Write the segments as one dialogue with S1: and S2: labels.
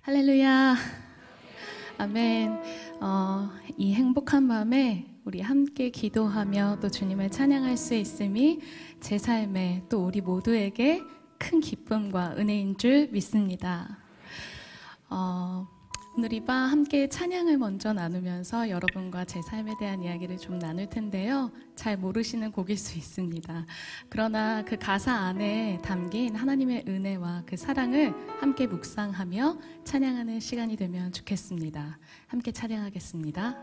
S1: 할렐루야. 아멘. 이 행복한 밤에 우리 함께 기도하며 또 주님을 찬양할 수 있음이 제 삶에 또 우리 모두에게 큰 기쁨과 은혜인 줄 믿습니다. 오늘 이 밤 함께 찬양을 먼저 나누면서 여러분과 제 삶에 대한 이야기를 좀 나눌 텐데요. 잘 모르시는 곡일 수 있습니다. 그러나 그 가사 안에 담긴 하나님의 은혜와 그 사랑을 함께 묵상하며 찬양하는 시간이 되면 좋겠습니다. 함께 찬양하겠습니다.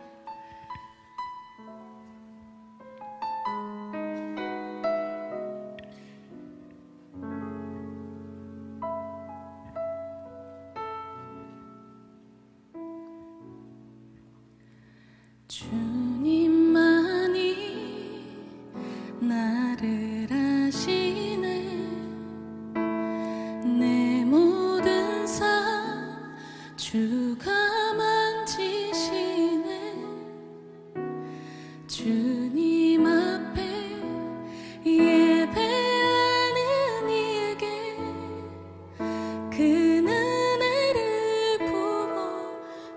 S1: 주님만이 나를 아시네. 내 모든 삶 주가 만지시네. 주님 앞에 예배하는 이에게 그 은혜를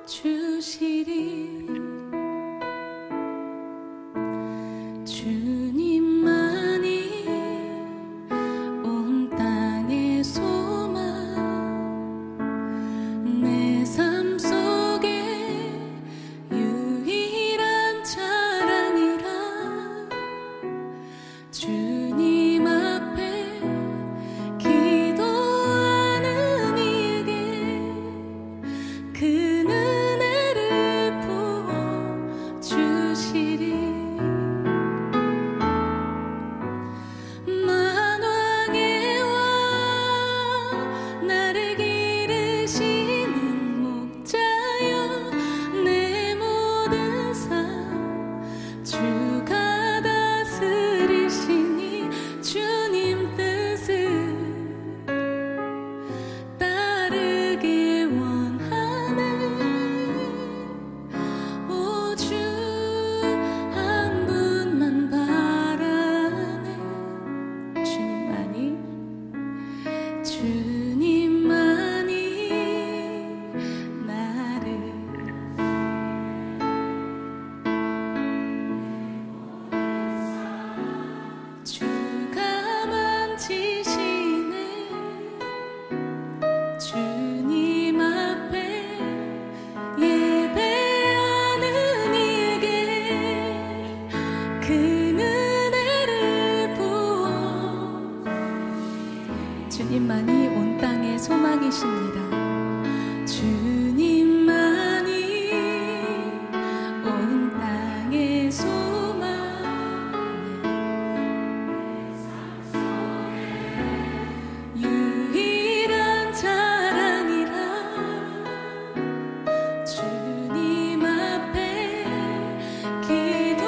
S1: 부어주시리. 주님만이 온 땅의 소망, 내 삶 속에 유일한 자랑이라. 주님 앞에 기도하는 이에게 그 은혜를 부어주시리. 주님만이 온 땅의 소망이십니다. 주님만이 온 땅의 소망, 유일한 자랑이라. 주님 앞에 기도,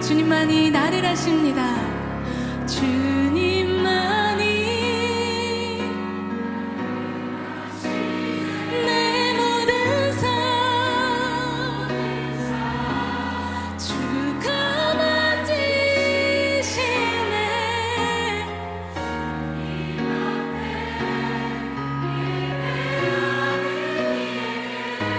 S1: 주님만이 나를 아십니다. 주님만이 내 모든 삶 주가 만지시네. 그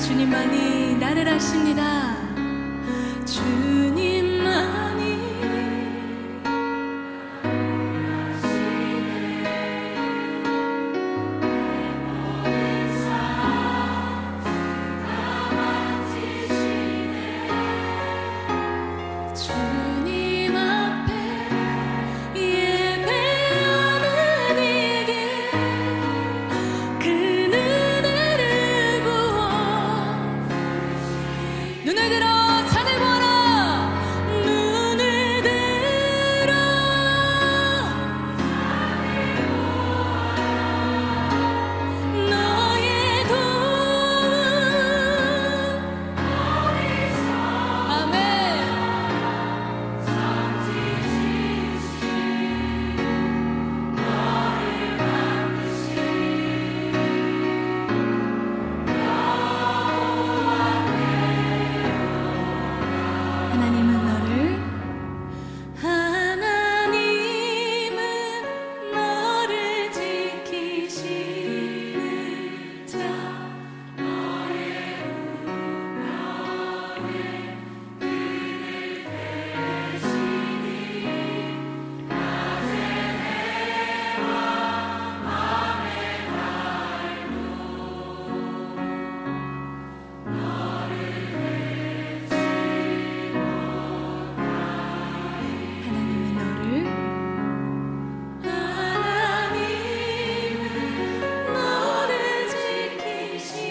S1: 주님만이 나를 아십니다. 주님만이 주님 앞에 예배하는 이에게 그 은혜를 부어 눈을 들어 산을 보아라. 눈을 들어 너의 도움 아멘. 하나님은 너를 지키시는 자 하나님은 너를 지키시는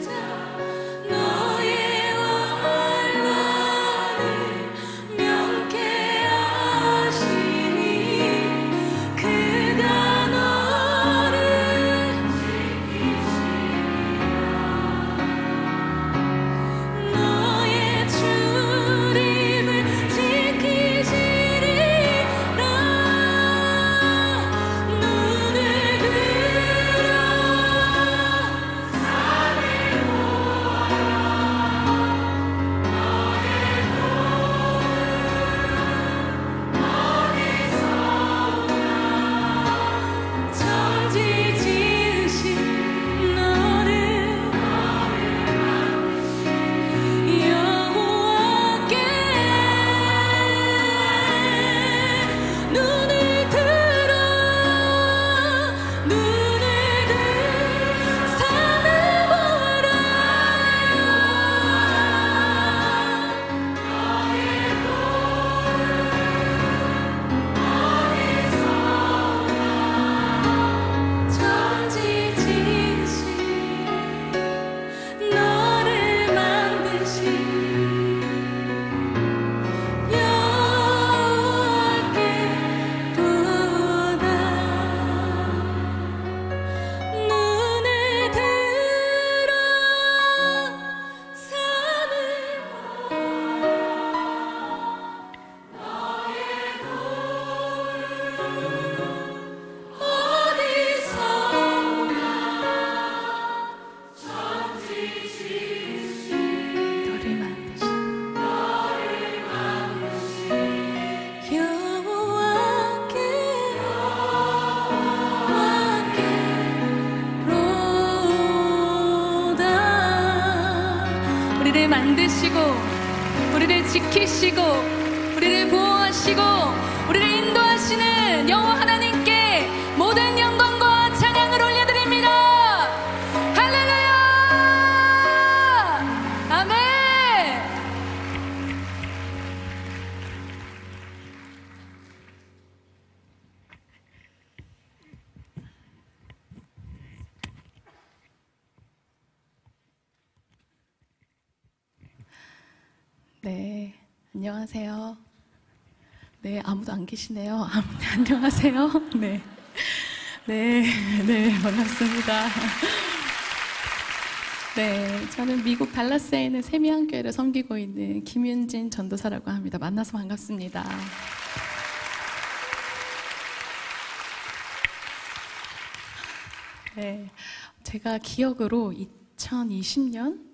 S1: 자 너의 원한을 명쾌하시니 그가 너를 너의 출입을 지키시리라. 눈을 들어 천지 지으신 너를 여호와께 눈을 들어 산을 보아라. 천지 지으신 너를 만드신 여호와께 보다 눈을 들어 산을 어디서 너를 만드신 여호와께 로다 우리를 만드시고 우리를 지키시고 우리를 보호하시고 우리를 인도하시는 여호와 하나님께 모든 영광과 찬양을 올려드립니다. 할렐루야 아멘. 네, 안녕하세요. 네, 아무도 안 계시네요. 안녕하세요. 네, 네, 반갑습니다. 네, 저는 미국 달라스에 있는 세미한교회를 섬기고 있는 김윤진 전도사라고 합니다. 만나서 반갑습니다. 네, 제가 기억으로 2020년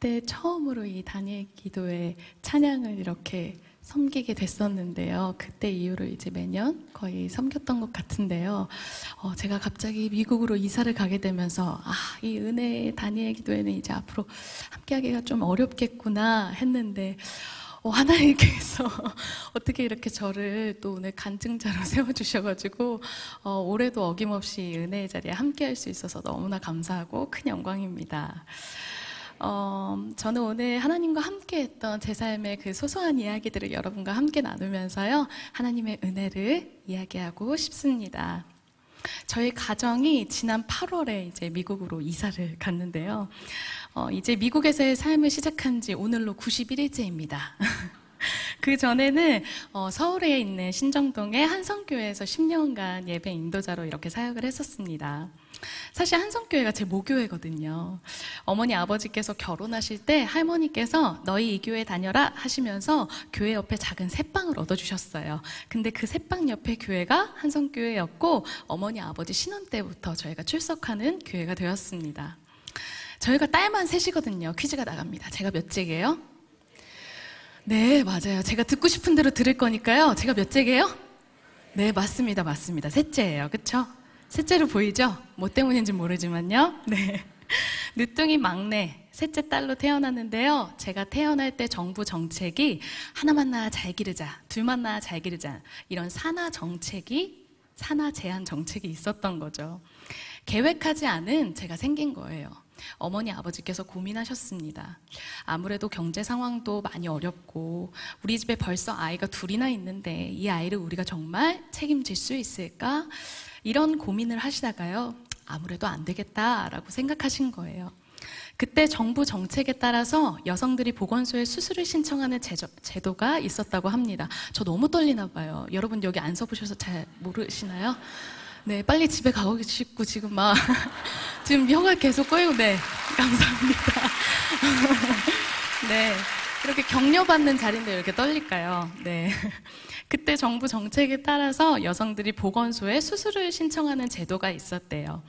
S1: 때 처음으로 이 단일 기도회 찬양을 이렇게 섬기게 됐었는데요. 그때 이후로 이제 매년 거의 섬겼던 것 같은데요. 제가 갑자기 미국으로 이사를 가게 되면서 이 은혜 다니엘 기도회는 이제 앞으로 함께하기가 좀 어렵겠구나 했는데 하나님께서 어떻게 이렇게 저를 또 오늘 간증자로 세워주셔가지고 올해도 어김없이 은혜의 자리에 함께할 수 있어서 너무나 감사하고 큰 영광입니다. 저는 오늘 하나님과 함께 했던 제 삶의 그 소소한 이야기들을 여러분과 함께 나누면서요, 하나님의 은혜를 이야기하고 싶습니다. 저희 가정이 지난 8월에 이제 미국으로 이사를 갔는데요. 이제 미국에서의 삶을 시작한 지 오늘로 91일째입니다. 그 전에는 서울에 있는 신정동의 한성교회에서 10년간 예배 인도자로 이렇게 사역을 했었습니다. 사실 한성교회가 제 모교회거든요. 어머니 아버지께서 결혼하실 때 할머니께서 너희 이 교회 다녀라 하시면서 교회 옆에 작은 새빵을 얻어주셨어요. 근데 그 새빵 옆에 교회가 한성교회였고 어머니 아버지 신혼 때부터 저희가 출석하는 교회가 되었습니다. 저희가 딸만 셋이거든요. 퀴즈가 나갑니다. 제가 몇째게요? 네, 맞아요. 제가 듣고 싶은 대로 들을 거니까요. 제가 몇째게요? 네, 맞습니다. 셋째예요. 그쵸? 셋째로 보이죠? 뭐 때문인지 모르지만요. 네. 늦둥이 막내, 셋째 딸로 태어났는데요. 제가 태어날 때 정부 정책이 하나만 낳아 잘 기르자, 둘만 낳아 잘 기르자, 이런 산하 제한 정책이 있었던 거죠. 계획하지 않은 제가 생긴 거예요. 어머니 아버지께서 고민하셨습니다. 아무래도 경제 상황도 많이 어렵고 우리 집에 벌써 아이가 둘이나 있는데 이 아이를 우리가 정말 책임질 수 있을까? 이런 고민을 하시다가요, 아무래도 안 되겠다라고 생각하신 거예요. 그때 정부 정책에 따라서 여성들이 보건소에 수술을 신청하는 제도가 있었다고 합니다. 저 너무 떨리나 봐요. 여러분 여기 안 서보셔서 잘 모르시나요? 네, 빨리 집에 가고 싶고 지금 막 지금 혀가 계속 꼬이고, 네, 감사합니다. 네, 이렇게 격려받는 자리인데 이렇게 떨릴까요? 네. 그때 정부 정책에 따라서 여성들이 보건소에 수술을 신청하는 제도가 있었대요.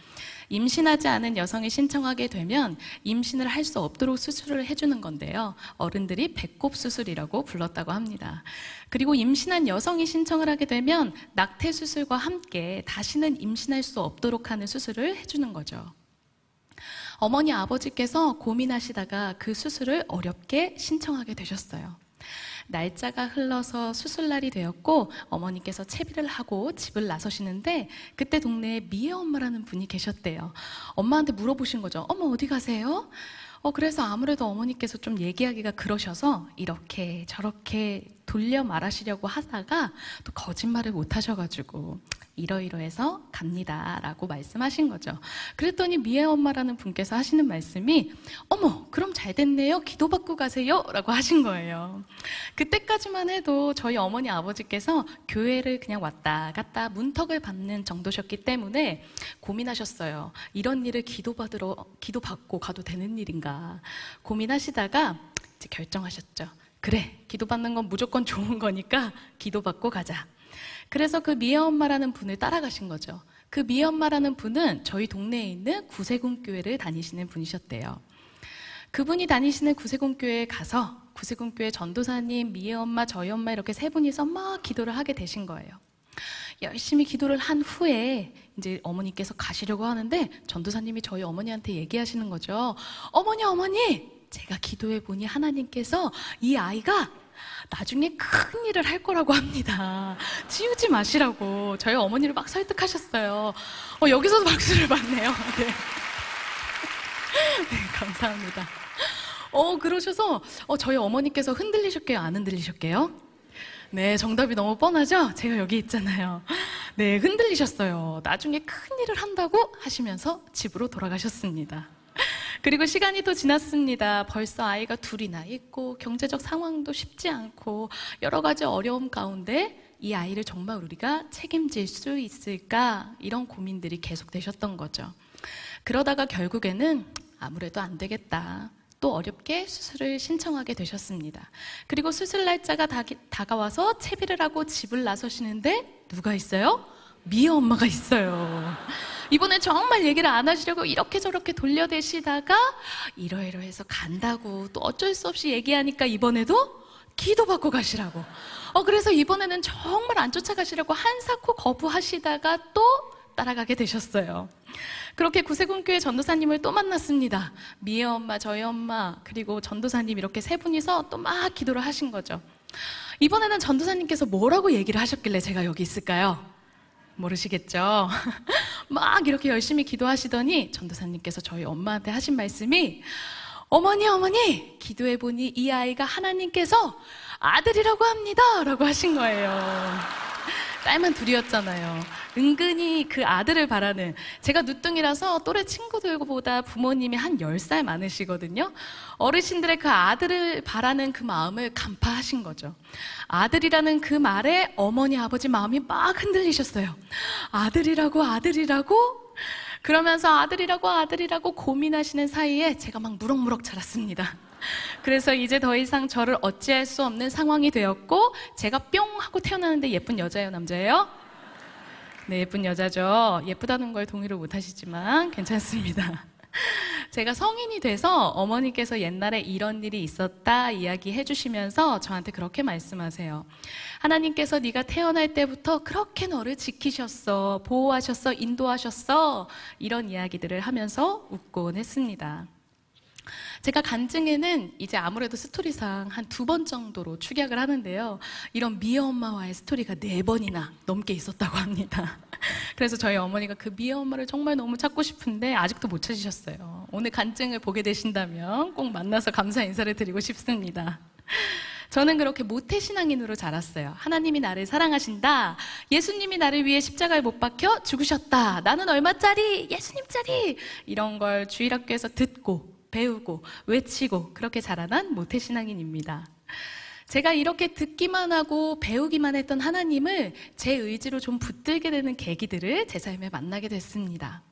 S1: 임신하지 않은 여성이 신청하게 되면 임신을 할 수 없도록 수술을 해주는 건데요. 어른들이 배꼽 수술이라고 불렀다고 합니다. 그리고 임신한 여성이 신청을 하게 되면 낙태 수술과 함께 다시는 임신할 수 없도록 하는 수술을 해주는 거죠. 어머니 아버지께서 고민하시다가 그 수술을 어렵게 신청하게 되셨어요. 날짜가 흘러서 수술날이 되었고 어머니께서 채비를 하고 집을 나서시는데 그때 동네에 미애 엄마라는 분이 계셨대요. 엄마한테 물어보신 거죠. 어머 어디 가세요? 그래서 아무래도 어머니께서 좀 얘기하기가 그러셔서 이렇게 저렇게 돌려 말하시려고 하다가 또 거짓말을 못 하셔가지고 이러이러해서 갑니다 라고 말씀하신 거죠. 그랬더니 미애 엄마라는 분께서 하시는 말씀이 어머 그럼 잘 됐네요, 기도받고 가세요 라고 하신 거예요. 그때까지만 해도 저희 어머니 아버지께서 교회를 그냥 왔다 갔다 문턱을 밟는 정도셨기 때문에 고민하셨어요. 이런 일을 기도받고 가도 되는 일인가 고민하시다가 이제 결정하셨죠. 그래, 기도받는 건 무조건 좋은 거니까 기도받고 가자. 그래서 그 미애 엄마라는 분을 따라가신 거죠. 그 미애 엄마라는 분은 저희 동네에 있는 구세군 교회를 다니시는 분이셨대요. 그분이 다니시는 구세군 교회에 가서 구세군 교회 전도사님, 미애 엄마, 저희 엄마 이렇게 세 분이서 막 기도를 하게 되신 거예요. 열심히 기도를 한 후에 이제 어머니께서 가시려고 하는데 전도사님이 저희 어머니한테 얘기하시는 거죠. 어머니, 제가 기도해 보니 하나님께서 이 아이가 나중에 큰 일을 할 거라고 합니다. 지우지 마시라고 저희 어머니를 막 설득하셨어요. 여기서도 박수를 받네요. 네. 네, 감사합니다. 그러셔서 저희 어머니께서 흔들리셨게요? 안 흔들리셨게요? 네, 정답이 너무 뻔하죠? 제가 여기 있잖아요. 네, 흔들리셨어요. 나중에 큰 일을 한다고 하시면서 집으로 돌아가셨습니다. 그리고 시간이 또 지났습니다. 벌써 아이가 둘이나 있고 경제적 상황도 쉽지 않고 여러 가지 어려움 가운데 이 아이를 정말 우리가 책임질 수 있을까? 이런 고민들이 계속되셨던 거죠. 그러다가 결국에는 아무래도 안 되겠다. 또 어렵게 수술을 신청하게 되셨습니다. 그리고 수술 날짜가 다가와서 채비를 하고 집을 나서시는데 누가 있어요? 미애 엄마가 있어요. 이번엔 정말 얘기를 안 하시려고 이렇게 저렇게 돌려대시다가 이러이러해서 간다고 또 어쩔 수 없이 얘기하니까 이번에도 기도받고 가시라고. 그래서 이번에는 정말 안 쫓아가시려고 한사코 거부하시다가 또 따라가게 되셨어요. 그렇게 구세군교회 전도사님을 또 만났습니다. 미애 엄마, 저희 엄마, 그리고 전도사님 이렇게 세 분이서 또 막 기도를 하신 거죠. 이번에는 전도사님께서 뭐라고 얘기를 하셨길래 제가 여기 있을까요? 모르시겠죠? 막 이렇게 열심히 기도하시더니 전도사님께서 저희 엄마한테 하신 말씀이 어머니 기도해보니 이 아이가 하나님께서 아들이라고 합니다 라고 하신 거예요. 딸만 둘이었잖아요. 은근히 그 아들을 바라는, 제가 누뚱이라서 또래 친구들보다 부모님이 한 10살 많으시거든요. 어르신들의 그 아들을 바라는 그 마음을 간파하신 거죠. 아들이라는 그 말에 어머니 아버지 마음이 막 흔들리셨어요. 아들이라고 그러면서 아들이라고 고민하시는 사이에 제가 막 무럭무럭 자랐습니다. 그래서 이제 더 이상 저를 어찌할 수 없는 상황이 되었고, 제가 뿅 하고 태어나는데 예쁜 여자예요, 남자예요? 네, 예쁜 여자죠. 예쁘다는 걸 동의를 못 하시지만 괜찮습니다. 제가 성인이 돼서 어머니께서 옛날에 이런 일이 있었다 이야기해 주시면서 저한테 그렇게 말씀하세요. 하나님께서 네가 태어날 때부터 그렇게 너를 지키셨어, 보호하셨어, 인도하셨어, 이런 이야기들을 하면서 웃곤 했습니다. 제가 간증에는 이제 아무래도 스토리상 한 2번 정도로 축약을 하는데요. 이런 미애 엄마와의 스토리가 4번이나 넘게 있었다고 합니다. 그래서 저희 어머니가 그 미애 엄마를 정말 너무 찾고 싶은데 아직도 못 찾으셨어요. 오늘 간증을 보게 되신다면 꼭 만나서 감사 인사를 드리고 싶습니다. 저는 그렇게 모태신앙인으로 자랐어요. 하나님이 나를 사랑하신다, 예수님이 나를 위해 십자가에 못 박혀 죽으셨다, 나는 얼마짜리, 예수님짜리, 이런 걸 주일학교에서 듣고 배우고 외치고 그렇게 자라난 모태신앙인입니다. 제가 이렇게 듣기만 하고 배우기만 했던 하나님을 제 의지로 좀 붙들게 되는 계기들을 제 삶에 만나게 됐습니다.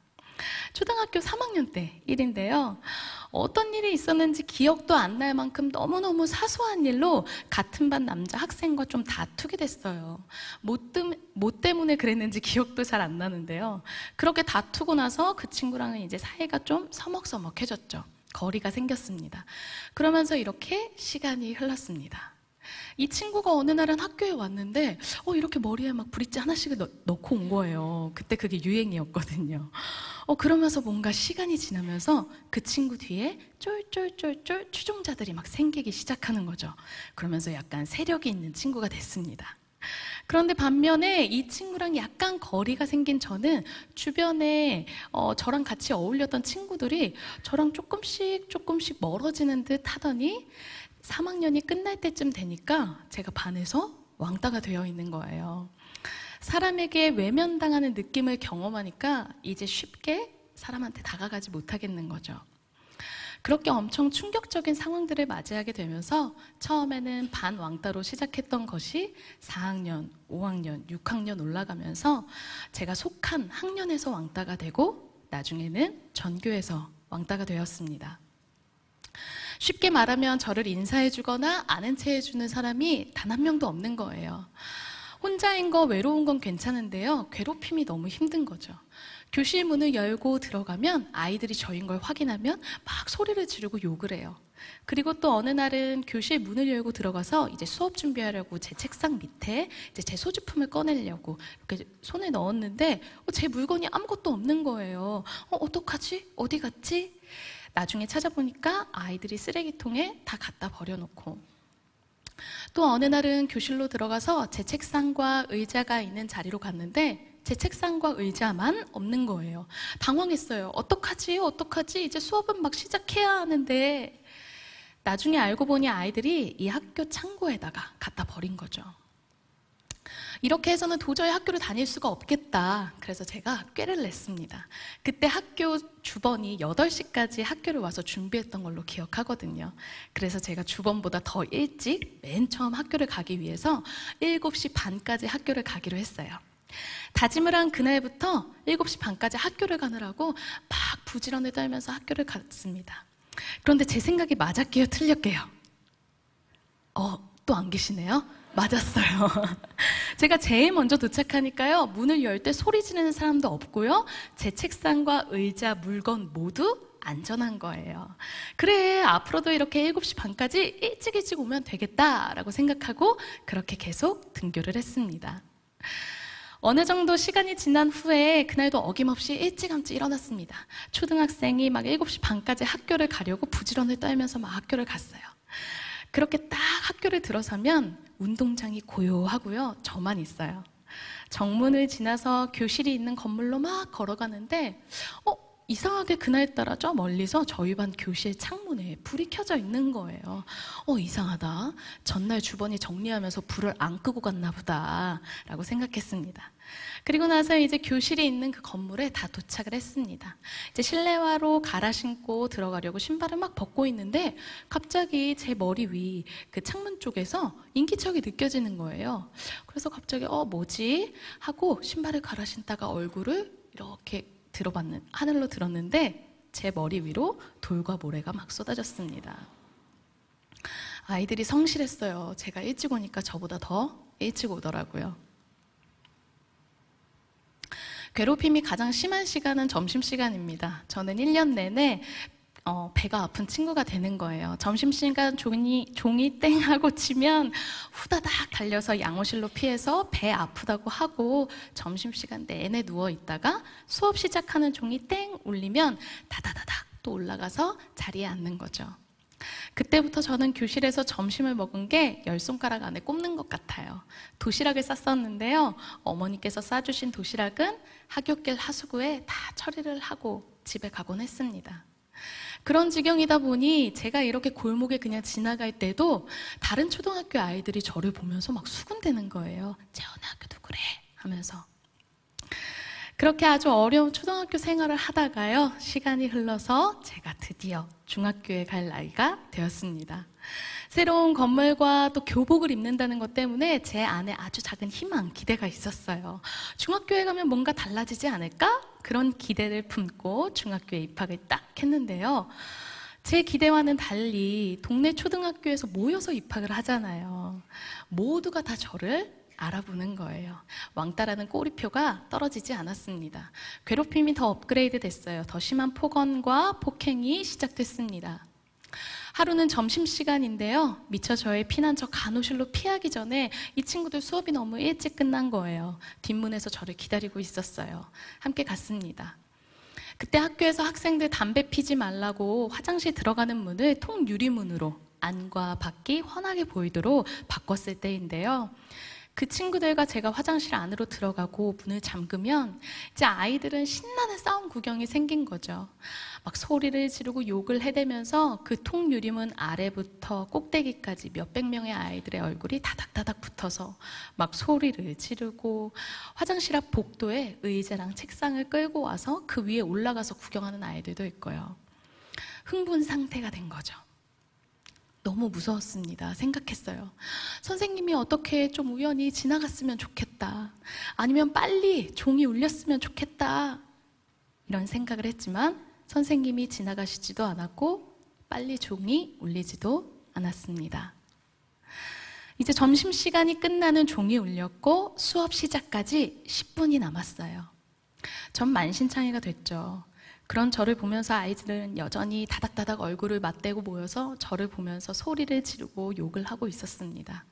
S1: 초등학교 3학년 때 일인데요. 어떤 일이 있었는지 기억도 안 날 만큼 너무너무 사소한 일로 같은 반 남자 학생과 좀 다투게 됐어요. 뭐 때문에 그랬는지 기억도 잘 안 나는데요. 그렇게 다투고 나서 그 친구랑은 이제 사이가 좀 서먹서먹해졌죠. 거리가 생겼습니다. 그러면서 이렇게 시간이 흘렀습니다. 이 친구가 어느 날은 학교에 왔는데 이렇게 머리에 막 브릿지 하나씩 넣고 온 거예요. 그때 그게 유행이었거든요. 그러면서 뭔가 시간이 지나면서 그 친구 뒤에 쫄쫄쫄쫄 추종자들이 막 생기기 시작하는 거죠. 그러면서 약간 세력이 있는 친구가 됐습니다. 그런데 반면에 이 친구랑 약간 거리가 생긴 저는 주변에 저랑 같이 어울렸던 친구들이 저랑 조금씩 멀어지는 듯 하더니 3학년이 끝날 때쯤 되니까 제가 반에서 왕따가 되어 있는 거예요. 사람에게 외면당하는 느낌을 경험하니까 이제 쉽게 사람한테 다가가지 못하겠는 거죠. 그렇게 엄청 충격적인 상황들을 맞이하게 되면서 처음에는 반 왕따로 시작했던 것이 4학년, 5학년, 6학년 올라가면서 제가 속한 학년에서 왕따가 되고 나중에는 전교에서 왕따가 되었습니다. 쉽게 말하면 저를 인사해주거나 아는 체 해주는 사람이 단 한 명도 없는 거예요. 혼자인 거, 외로운 건 괜찮은데요. 괴롭힘이 너무 힘든 거죠. 교실 문을 열고 들어가면 아이들이 저인 걸 확인하면 막 소리를 지르고 욕을 해요. 그리고 또 어느 날은 교실 문을 열고 들어가서 이제 수업 준비하려고 제 책상 밑에 이제 제 소지품을 꺼내려고 이렇게 손을 넣었는데 제 물건이 아무것도 없는 거예요. 어떡하지? 어디 갔지? 나중에 찾아보니까 아이들이 쓰레기통에 다 갖다 버려놓고, 또 어느 날은 교실로 들어가서 제 책상과 의자가 있는 자리로 갔는데 제 책상과 의자만 없는 거예요. 당황했어요. 어떡하지? 이제 수업은 막 시작해야 하는데. 나중에 알고 보니 아이들이 이 학교 창고에다가 갖다 버린 거죠. 이렇게 해서는 도저히 학교를 다닐 수가 없겠다. 그래서 제가 꾀를 냈습니다. 그때 학교 주번이 8시까지 학교를 와서 준비했던 걸로 기억하거든요. 그래서 제가 주번보다 더 일찍 맨 처음 학교를 가기 위해서 7시 반까지 학교를 가기로 했어요. 다짐을 한 그날부터 7시 반까지 학교를 가느라고 막 부지런히 떨면서 학교를 갔습니다. 그런데 제 생각이 맞았게요, 틀렸게요? 또 안 계시네요? 맞았어요. 제가 제일 먼저 도착하니까요, 문을 열 때 소리 지르는 사람도 없고요, 제 책상과 의자, 물건 모두 안전한 거예요. 그래, 앞으로도 이렇게 7시 반까지 일찍 오면 되겠다라고 생각하고 그렇게 계속 등교를 했습니다. 어느 정도 시간이 지난 후에 그날도 어김없이 일찌감치 일어났습니다. 초등학생이 막 7시 반까지 학교를 가려고 부지런을 떨면서 막 학교를 갔어요. 그렇게 딱 학교를 들어서면 운동장이 고요하고요. 저만 있어요. 정문을 지나서 교실이 있는 건물로 막 걸어가는데 이상하게 그날따라 저 멀리서 저희 반 교실 창문에 불이 켜져 있는 거예요. 이상하다. 전날 주번이 정리하면서 불을 안 끄고 갔나 보다 라고 생각했습니다. 그리고 나서 이제 교실이 있는 그 건물에 다 도착을 했습니다. 이제 실내화로 갈아 신고 들어가려고 신발을 막 벗고 있는데 갑자기 제 머리 위 그 창문 쪽에서 인기척이 느껴지는 거예요. 그래서 갑자기 뭐지? 하고 신발을 갈아 신다가 얼굴을 이렇게 하늘로 들었는데 제 머리 위로 돌과 모래가 막 쏟아졌습니다. 아이들이 성실했어요. 제가 일찍 오니까 저보다 더 일찍 오더라고요. 괴롭힘이 가장 심한 시간은 점심시간입니다. 저는 1년 내내 배가 아픈 친구가 되는 거예요. 점심시간 종이 땡 하고 치면 후다닥 달려서 양호실로 피해서 배 아프다고 하고 점심시간 내내 누워 있다가 수업 시작하는 종이 땡 울리면 다다다닥 또 올라가서 자리에 앉는 거죠. 그때부터 저는 교실에서 점심을 먹은 게 10손가락 안에 꼽는 것 같아요. 도시락을 쌌었는데요. 어머니께서 싸주신 도시락은 하굣길 하수구에 다 처리를 하고 집에 가곤 했습니다. 그런 지경이다 보니 제가 이렇게 골목에 그냥 지나갈 때도 다른 초등학교 아이들이 저를 보면서 막 수군대는 거예요. 재원의 학교도 그래 하면서. 그렇게 아주 어려운 초등학교 생활을 하다가요, 시간이 흘러서 제가 드디어 중학교에 갈 나이가 되었습니다. 새로운 건물과 또 교복을 입는다는 것 때문에 제 안에 아주 작은 희망, 기대가 있었어요. 중학교에 가면 뭔가 달라지지 않을까? 그런 기대를 품고 중학교에 입학을 딱 했는데요. 제 기대와는 달리 동네 초등학교에서 모여서 입학을 하잖아요. 모두가 다 저를 알아보는 거예요. 왕따라는 꼬리표가 떨어지지 않았습니다. 괴롭힘이 더 업그레이드 됐어요. 더 심한 폭언과 폭행이 시작됐습니다. 하루는 점심시간인데요. 미처 저의 피난처 간호실로 피하기 전에 이 친구들 수업이 너무 일찍 끝난 거예요. 뒷문에서 저를 기다리고 있었어요. 함께 갔습니다. 그때 학교에서 학생들 담배 피지 말라고 화장실 들어가는 문을 통유리문으로 안과 밖이 훤하게 보이도록 바꿨을 때인데요. 그 친구들과 제가 화장실 안으로 들어가고 문을 잠그면 이제 아이들은 신나는 싸움 구경이 생긴 거죠. 막 소리를 지르고 욕을 해대면서 그 통유리문 아래부터 꼭대기까지 몇백 명의 아이들의 얼굴이 다닥다닥 붙어서 막 소리를 지르고 화장실 앞 복도에 의자랑 책상을 끌고 와서 그 위에 올라가서 구경하는 아이들도 있고요. 흥분 상태가 된 거죠. 너무 무서웠습니다. 생각했어요. 선생님이 어떻게 좀 우연히 지나갔으면 좋겠다. 아니면 빨리 종이 울렸으면 좋겠다. 이런 생각을 했지만 선생님이 지나가시지도 않았고 빨리 종이 울리지도 않았습니다. 이제 점심시간이 끝나는 종이 울렸고 수업 시작까지 10분이 남았어요. 전 만신창이가 됐죠. 그런 저를 보면서 아이들은 여전히 다닥다닥 얼굴을 맞대고 모여서 저를 보면서 소리를 지르고 욕을 하고 있었습니다.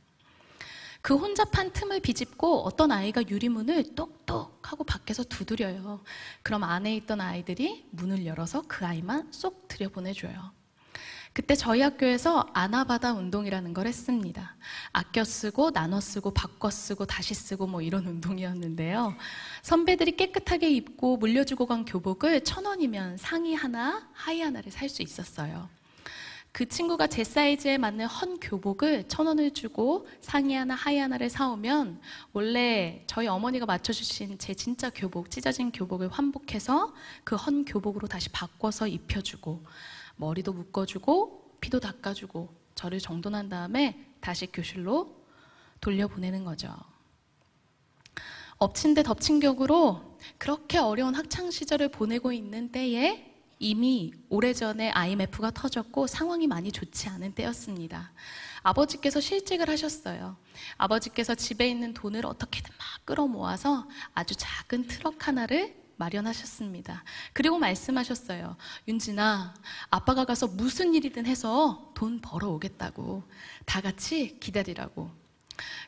S1: 그 혼잡한 틈을 비집고 어떤 아이가 유리문을 똑똑 하고 밖에서 두드려요. 그럼 안에 있던 아이들이 문을 열어서 그 아이만 쏙 들여보내줘요. 그때 저희 학교에서 아나바다 운동이라는 걸 했습니다. 아껴 쓰고 나눠 쓰고 바꿔 쓰고 다시 쓰고 뭐 이런 운동이었는데요. 선배들이 깨끗하게 입고 물려주고 간 교복을 1,000원이면 상의 하나, 하의 하나를 살 수 있었어요. 그 친구가 제 사이즈에 맞는 헌 교복을 1,000원을 주고 상의 하나, 하의 하나를 사오면 원래 저희 어머니가 맞춰주신 제 진짜 교복, 찢어진 교복을 환복해서 그 헌 교복으로 다시 바꿔서 입혀주고 머리도 묶어주고 피도 닦아주고 저를 정돈한 다음에 다시 교실로 돌려보내는 거죠. 엎친 데 덮친 격으로 그렇게 어려운 학창시절을 보내고 있는 때에 이미 오래전에 IMF가 터졌고 상황이 많이 좋지 않은 때였습니다. 아버지께서 실직을 하셨어요. 아버지께서 집에 있는 돈을 어떻게든 막 끌어모아서 아주 작은 트럭 하나를 마련하셨습니다. 그리고 말씀하셨어요. 윤진아, 아빠가 가서 무슨 일이든 해서 돈 벌어오겠다고. 다 같이 기다리라고.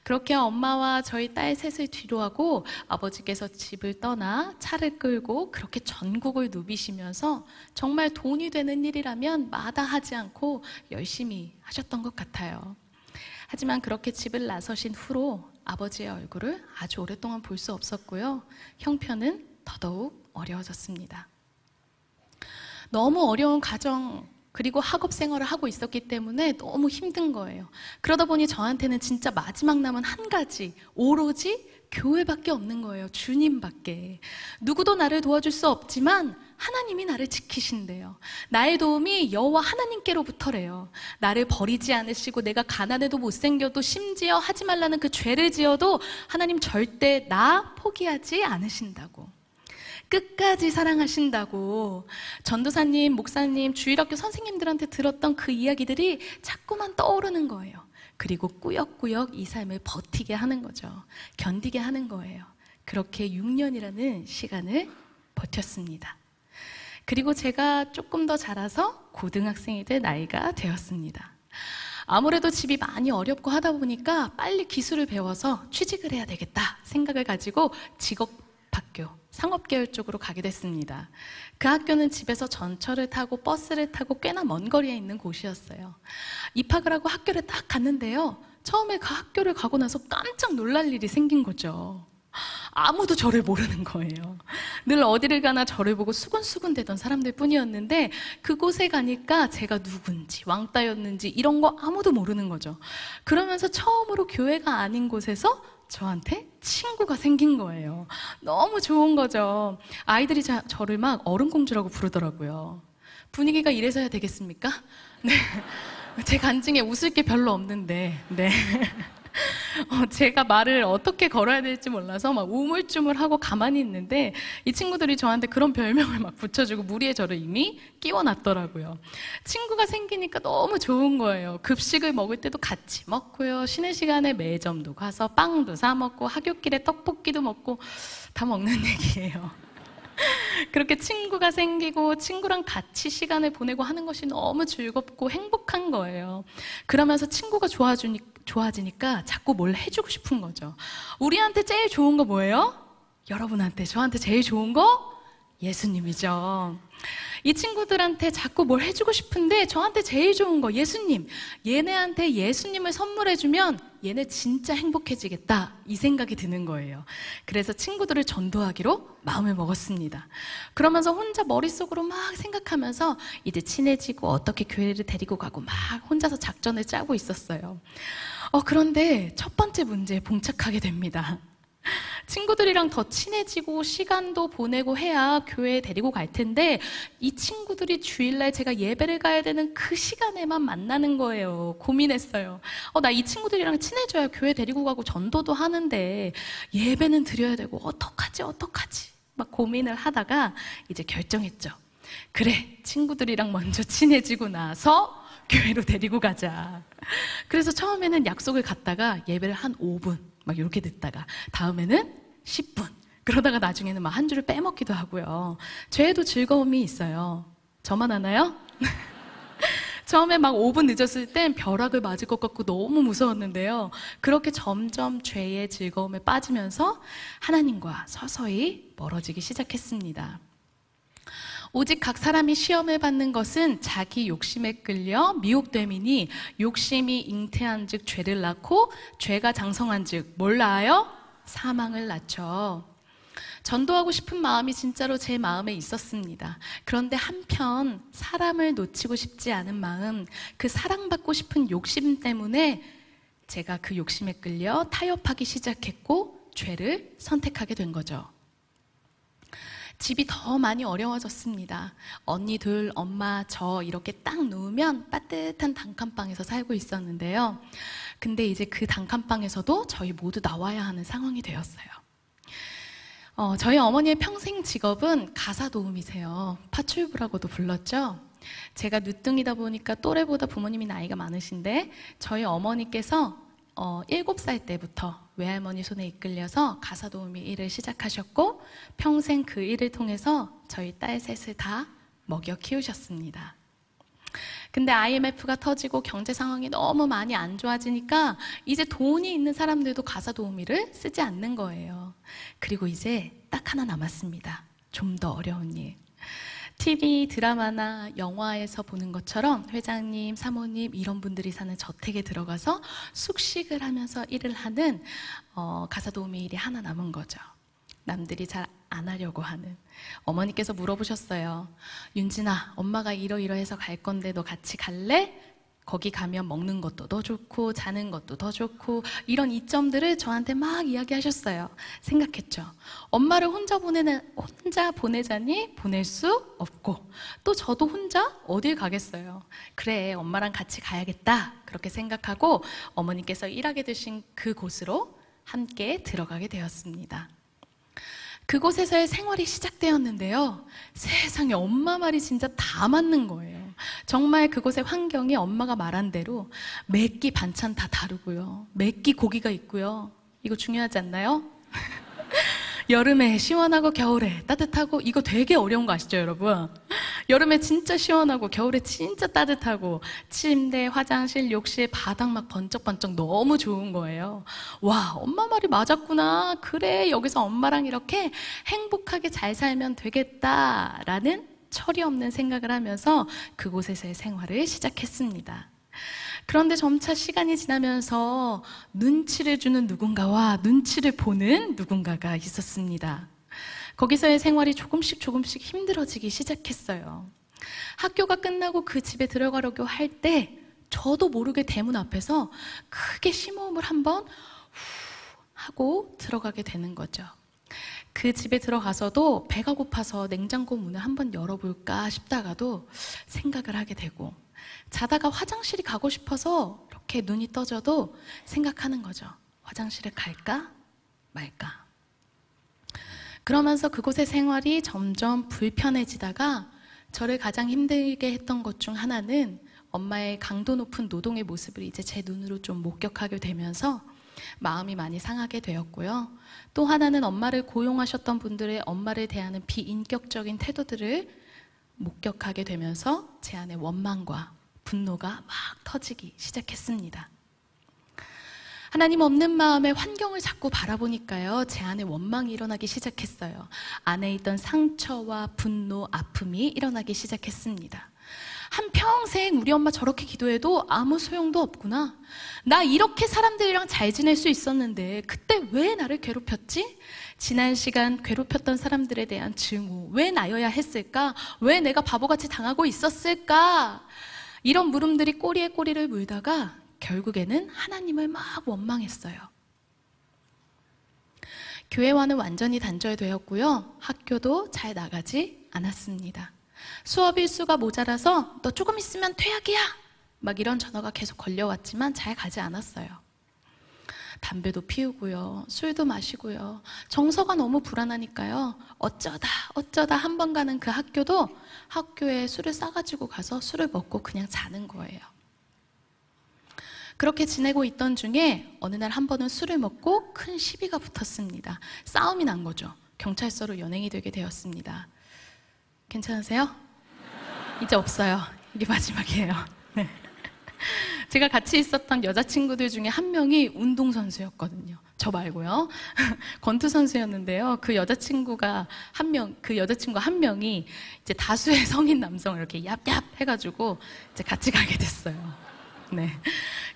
S1: 그렇게 엄마와 저희 딸 셋을 뒤로하고 아버지께서 집을 떠나 차를 끌고 그렇게 전국을 누비시면서 정말 돈이 되는 일이라면 마다하지 않고 열심히 하셨던 것 같아요. 하지만 그렇게 집을 나서신 후로 아버지의 얼굴을 아주 오랫동안 볼 수 없었고요. 형편은 더더욱 어려워졌습니다. 너무 어려운 가정 그리고 학업 생활을 하고 있었기 때문에 너무 힘든 거예요. 그러다 보니 저한테는 진짜 마지막 남은 한 가지, 오로지 교회밖에 없는 거예요. 주님밖에. 누구도 나를 도와줄 수 없지만 하나님이 나를 지키신대요. 나의 도움이 여호와 하나님께로부터래요. 나를 버리지 않으시고 내가 가난해도 못생겨도 심지어 하지 말라는 그 죄를 지어도 하나님 절대 나 포기하지 않으신다고. 끝까지 사랑하신다고. 전도사님, 목사님, 주일학교 선생님들한테 들었던 그 이야기들이 자꾸만 떠오르는 거예요. 그리고 꾸역꾸역 이 삶을 버티게 하는 거죠. 견디게 하는 거예요. 그렇게 6년이라는 시간을 버텼습니다. 그리고 제가 조금 더 자라서 고등학생이 될 나이가 되었습니다. 아무래도 집이 많이 어렵고 하다 보니까 빨리 기술을 배워서 취직을 해야 되겠다 생각을 가지고 직업학교, 상업계열 쪽으로 가게 됐습니다. 그 학교는 집에서 전철을 타고 버스를 타고 꽤나 먼 거리에 있는 곳이었어요. 입학을 하고 학교를 딱 갔는데요. 처음에 그 학교를 가고 나서 깜짝 놀랄 일이 생긴 거죠. 아무도 저를 모르는 거예요. 늘 어디를 가나 저를 보고 수근수근 대던 사람들 뿐이었는데 그곳에 가니까 제가 누군지 왕따였는지 이런 거 아무도 모르는 거죠. 그러면서 처음으로 교회가 아닌 곳에서 저한테 친구가 생긴 거예요. 너무 좋은 거죠. 아이들이 저를 막 어른공주라고 부르더라고요. 분위기가 이래서야 되겠습니까? 네. 제 간증에 웃을 게 별로 없는데, 네. 제가 말을 어떻게 걸어야 될지 몰라서 막 우물쭈물하고 가만히 있는데 이 친구들이 저한테 그런 별명을 막 붙여주고 무리에 저를 이미 끼워놨더라고요. 친구가 생기니까 너무 좋은 거예요. 급식을 먹을 때도 같이 먹고요. 쉬는 시간에 매점도 가서 빵도 사 먹고 하굣길에 떡볶이도 먹고 다 먹는 얘기예요. 그렇게 친구가 생기고 친구랑 같이 시간을 보내고 하는 것이 너무 즐겁고 행복한 거예요. 그러면서 친구가 좋아지니까 자꾸 뭘 해주고 싶은 거죠. 우리한테 제일 좋은 거 뭐예요? 여러분한테, 저한테 제일 좋은 거? 예수님이죠. 이 친구들한테 자꾸 뭘 해주고 싶은데 저한테 제일 좋은 거 예수님. 얘네한테 예수님을 선물해주면 얘네 진짜 행복해지겠다 이 생각이 드는 거예요. 그래서 친구들을 전도하기로 마음을 먹었습니다. 그러면서 혼자 머릿속으로 막 생각하면서 이제 친해지고 어떻게 교회를 데리고 가고 막 혼자서 작전을 짜고 있었어요. 그런데 첫 번째 문제에 봉착하게 됩니다. 친구들이랑 더 친해지고 시간도 보내고 해야 교회에 데리고 갈 텐데 이 친구들이 주일날 제가 예배를 가야 되는 그 시간에만 만나는 거예요. 고민했어요. 나 이 친구들이랑 친해져야 교회 데리고 가고 전도도 하는데 예배는 드려야 되고 어떡하지 막 고민을 하다가 이제 결정했죠. 그래, 친구들이랑 먼저 친해지고 나서 교회로 데리고 가자. 그래서 처음에는 약속을 갖다가 예배를 한 5분 막 이렇게 듣다가 다음에는 10분 그러다가 나중에는 막 한 줄을 빼먹기도 하고요. 죄에도 즐거움이 있어요. 저만 하나요? 처음에 막 5분 늦었을 땐 벼락을 맞을 것 같고 너무 무서웠는데요. 그렇게 점점 죄의 즐거움에 빠지면서 하나님과 서서히 멀어지기 시작했습니다. 오직 각 사람이 시험을 받는 것은 자기 욕심에 끌려 미혹됨이니 욕심이 잉태한 즉 죄를 낳고 죄가 장성한 즉 뭘 낳아요? 사망을 낳죠. 전도하고 싶은 마음이 진짜로 제 마음에 있었습니다. 그런데 한편 사람을 놓치고 싶지 않은 마음, 그 사랑받고 싶은 욕심 때문에 제가 그 욕심에 끌려 타협하기 시작했고 죄를 선택하게 된 거죠. 집이 더 많이 어려워졌습니다. 언니 둘, 엄마, 저 이렇게 딱 누우면 따뜻한 단칸방에서 살고 있었는데요. 근데 이제 그 단칸방에서도 저희 모두 나와야 하는 상황이 되었어요. 저희 어머니의 평생 직업은 가사 도우미세요. 파출부라고도 불렀죠. 제가 늦둥이다 보니까 또래보다 부모님이 나이가 많으신데 저희 어머니께서 7살 때부터 외할머니 손에 이끌려서 가사도우미 일을 시작하셨고 평생 그 일을 통해서 저희 딸 셋을 다 먹여 키우셨습니다. 근데 IMF가 터지고 경제 상황이 너무 많이 안 좋아지니까 이제 돈이 있는 사람들도 가사도우미를 쓰지 않는 거예요. 그리고 이제 딱 하나 남았습니다. 좀 더 어려운 일. TV, 드라마나 영화에서 보는 것처럼 회장님, 사모님 이런 분들이 사는 저택에 들어가서 숙식을 하면서 일을 하는 가사도우미 일이 하나 남은 거죠. 남들이 잘 안 하려고 하는. 어머니께서 물어보셨어요. 윤진아, 엄마가 이러이러해서 갈 건데 너 같이 갈래? 거기 가면 먹는 것도 더 좋고 자는 것도 더 좋고 이런 이점들을 저한테 막 이야기하셨어요. 생각했죠. 엄마를 혼자 보내자니 보낼 수 없고 또 저도 혼자 어딜 가겠어요. 그래, 엄마랑 같이 가야겠다. 그렇게 생각하고 어머니께서 일하게 되신 그곳으로 함께 들어가게 되었습니다. 그곳에서의 생활이 시작되었는데요. 세상에 엄마 말이 진짜 다 맞는 거예요. 정말 그곳의 환경이 엄마가 말한 대로 매 끼 반찬 다 다르고요. 매 끼 고기가 있고요. 이거 중요하지 않나요? 여름에 시원하고 겨울에 따뜻하고 이거 되게 어려운 거 아시죠, 여러분? 여름에 진짜 시원하고 겨울에 진짜 따뜻하고 침대, 화장실, 욕실, 바닥 막 번쩍번쩍 너무 좋은 거예요. 와, 엄마 말이 맞았구나. 그래, 여기서 엄마랑 이렇게 행복하게 잘 살면 되겠다라는 철이 없는 생각을 하면서 그곳에서의 생활을 시작했습니다. 그런데 점차 시간이 지나면서 눈치를 주는 누군가와 눈치를 보는 누군가가 있었습니다. 거기서의 생활이 조금씩 힘들어지기 시작했어요. 학교가 끝나고 그 집에 들어가려고 할 때 저도 모르게 대문 앞에서 크게 심호흡을 한번 하고 들어가게 되는 거죠. 그 집에 들어가서도 배가 고파서 냉장고 문을 한번 열어볼까 싶다가도 생각을 하게 되고 자다가 화장실이 가고 싶어서 이렇게 눈이 떠져도 생각하는 거죠. 화장실에 갈까 말까. 그러면서 그곳의 생활이 점점 불편해지다가 저를 가장 힘들게 했던 것 중 하나는 엄마의 강도 높은 노동의 모습을 이제 제 눈으로 좀 목격하게 되면서 마음이 많이 상하게 되었고요. 또 하나는 엄마를 고용하셨던 분들의 엄마를 대하는 비인격적인 태도들을 목격하게 되면서 제 안에 원망과 분노가 막 터지기 시작했습니다. 하나님 없는 마음에 환경을 자꾸 바라보니까요, 제 안에 원망이 일어나기 시작했어요. 안에 있던 상처와 분노, 아픔이 일어나기 시작했습니다. 한평생 우리 엄마 저렇게 기도해도 아무 소용도 없구나. 나 이렇게 사람들이랑 잘 지낼 수 있었는데 그때 왜 나를 괴롭혔지? 지난 시간 괴롭혔던 사람들에 대한 증오, 왜 나여야 했을까? 왜 내가 바보같이 당하고 있었을까? 이런 물음들이 꼬리에 꼬리를 물다가 결국에는 하나님을 막 원망했어요. 교회와는 완전히 단절되었고요. 학교도 잘 나가지 않았습니다. 수업 일수가 모자라서 너 조금 있으면 퇴학이야! 막 이런 전화가 계속 걸려왔지만 잘 가지 않았어요. 담배도 피우고요. 술도 마시고요. 정서가 너무 불안하니까요. 어쩌다 한 번 가는 그 학교도 학교에 술을 싸가지고 가서 술을 먹고 그냥 자는 거예요. 그렇게 지내고 있던 중에 어느 날 한 번은 술을 먹고 큰 시비가 붙었습니다. 싸움이 난 거죠. 경찰서로 연행이 되게 되었습니다. 괜찮으세요? 이제 없어요. 이게 마지막이에요. 네. 제가 같이 있었던 여자친구들 중에 한 명이 운동선수였거든요. 저 말고요. 권투선수였는데요. 그 여자친구 한 명이 이제 다수의 성인 남성을 이렇게 얍얍 해가지고 이제 같이 가게 됐어요. 네.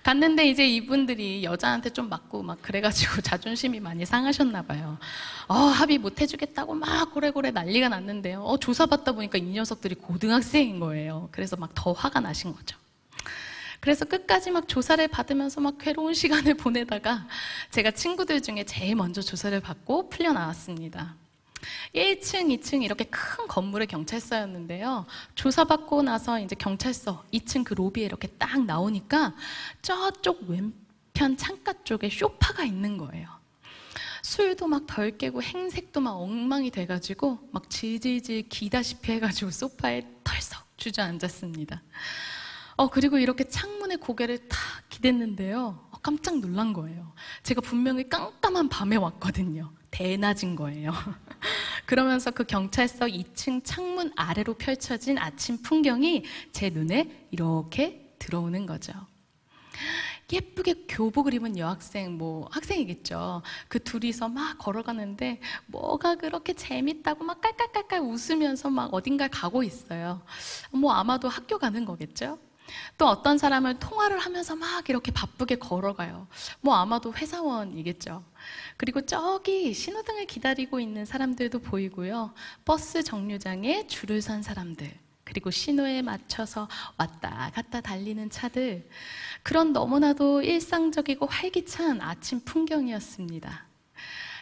S1: 갔는데 이제 이분들이 여자한테 좀 맞고 막 그래가지고 자존심이 많이 상하셨나 봐요. 합의 못 해주겠다고 막 고래고래 난리가 났는데요. 조사받다 보니까 이 녀석들이 고등학생인 거예요. 그래서 막 더 화가 나신 거죠. 그래서 끝까지 막 조사를 받으면서 막 괴로운 시간을 보내다가 제가 친구들 중에 제일 먼저 조사를 받고 풀려나왔습니다. 1층, 2층 이렇게 큰 건물의 경찰서였는데요. 조사받고 나서 이제 경찰서 2층 그 로비에 이렇게 딱 나오니까 저쪽 왼편 창가 쪽에 소파가 있는 거예요. 술도 막 덜 깨고 행색도 막 엉망이 돼가지고 막 질질질 기다시피 해가지고 소파에 털썩 주저앉았습니다. 그리고 이렇게 창문에 고개를 탁 기댔는데요. 깜짝 놀란 거예요. 제가 분명히 깜깜한 밤에 왔거든요. 대낮인 거예요. 그러면서 그 경찰서 2층 창문 아래로 펼쳐진 아침 풍경이 제 눈에 이렇게 들어오는 거죠. 예쁘게 교복을 입은 여학생, 학생이겠죠. 그 둘이서 막 걸어가는데 뭐가 그렇게 재밌다고 막 깔깔깔깔 웃으면서 막 어딘가에 가고 있어요. 아마도 학교 가는 거겠죠. 또 어떤 사람은 통화를 하면서 막 이렇게 바쁘게 걸어가요. 아마도 회사원이겠죠. 그리고 저기 신호등을 기다리고 있는 사람들도 보이고요. 버스 정류장에 줄을 선 사람들, 그리고 신호에 맞춰서 왔다 갔다 달리는 차들, 그런 너무나도 일상적이고 활기찬 아침 풍경이었습니다.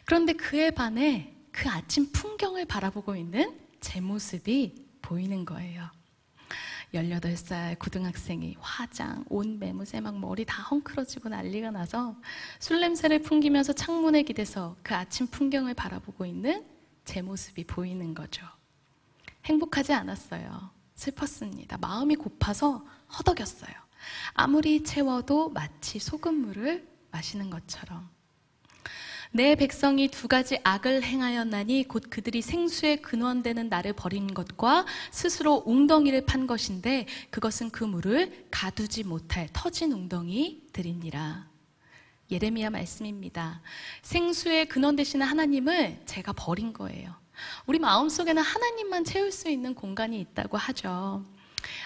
S1: 그런데 그에 반해 그 아침 풍경을 바라보고 있는 제 모습이 보이는 거예요. 18살 고등학생이 화장, 옷 매무새 막 머리 다 헝클어지고 난리가 나서 술 냄새를 풍기면서 창문에 기대서 그 아침 풍경을 바라보고 있는 제 모습이 보이는 거죠. 행복하지 않았어요. 슬펐습니다. 마음이 고파서 허덕였어요. 아무리 채워도 마치 소금물을 마시는 것처럼. 내 백성이 2가지 악을 행하였나니 곧 그들이 생수의 근원되는 나를 버린 것과 스스로 웅덩이를 판 것인데 그것은 그 물을 가두지 못할 터진 웅덩이들이니라. 예레미야 말씀입니다. 생수의 근원 되시는 하나님을 제가 버린 거예요. 우리 마음속에는 하나님만 채울 수 있는 공간이 있다고 하죠.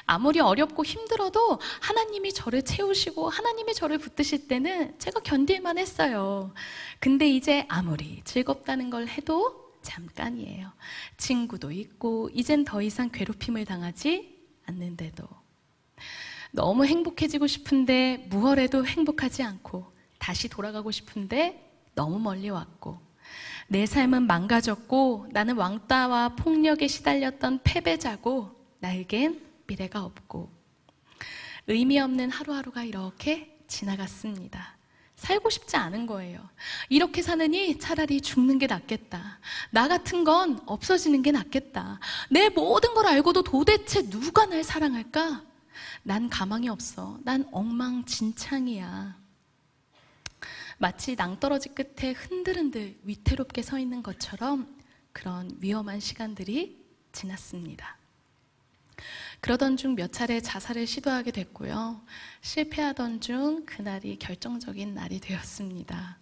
S1: 아무리 어렵고 힘들어도 하나님이 저를 채우시고 하나님이 저를 붙드실 때는 제가 견딜만 했어요. 근데 이제 아무리 즐겁다는 걸 해도 잠깐이에요. 친구도 있고 이젠 더 이상 괴롭힘을 당하지 않는데도. 너무 행복해지고 싶은데 무얼해도 행복하지 않고, 다시 돌아가고 싶은데 너무 멀리 왔고, 내 삶은 망가졌고 나는 왕따와 폭력에 시달렸던 패배자고 나에겐 미래가 없고, 의미 없는 하루하루가 이렇게 지나갔습니다. 살고 싶지 않은 거예요. 이렇게 사느니 차라리 죽는 게 낫겠다. 나 같은 건 없어지는 게 낫겠다. 내 모든 걸 알고도 도대체 누가 날 사랑할까? 난 가망이 없어. 난 엉망진창이야. 마치 낭떠러지 끝에 흔들흔들 위태롭게 서 있는 것처럼 그런 위험한 시간들이 지났습니다. 그러던 중 몇 차례 자살을 시도하게 됐고요. 실패하던 중 그날이 결정적인 날이 되었습니다.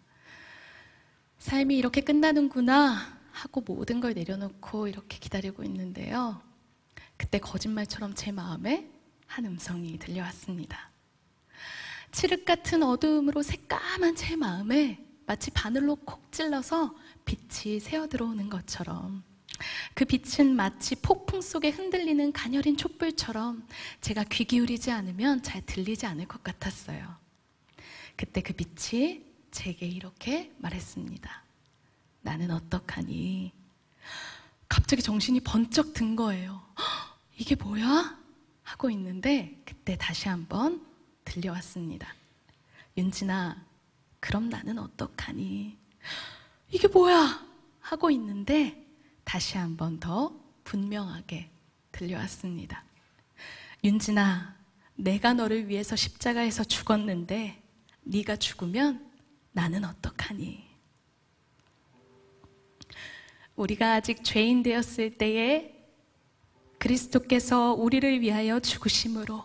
S1: 삶이 이렇게 끝나는구나 하고 모든 걸 내려놓고 이렇게 기다리고 있는데요. 그때 거짓말처럼 제 마음에 한 음성이 들려왔습니다. 칠흑 같은 어두움으로 새까만 제 마음에 마치 바늘로 콕 찔러서 빛이 새어 들어오는 것처럼, 그 빛은 마치 폭풍 속에 흔들리는 가녀린 촛불처럼 제가 귀 기울이지 않으면 잘 들리지 않을 것 같았어요. 그때 그 빛이 제게 이렇게 말했습니다. 나는 어떡하니? 갑자기 정신이 번쩍 든 거예요. 이게 뭐야? 하고 있는데 그때 다시 한번 들려왔습니다. 윤진아, 그럼 나는 어떡하니? 이게 뭐야? 하고 있는데 다시 한 번 더 분명하게 들려왔습니다. 윤진아, 내가 너를 위해서 십자가에서 죽었는데 네가 죽으면 나는 어떡하니? 우리가 아직 죄인 되었을 때에 그리스도께서 우리를 위하여 죽으심으로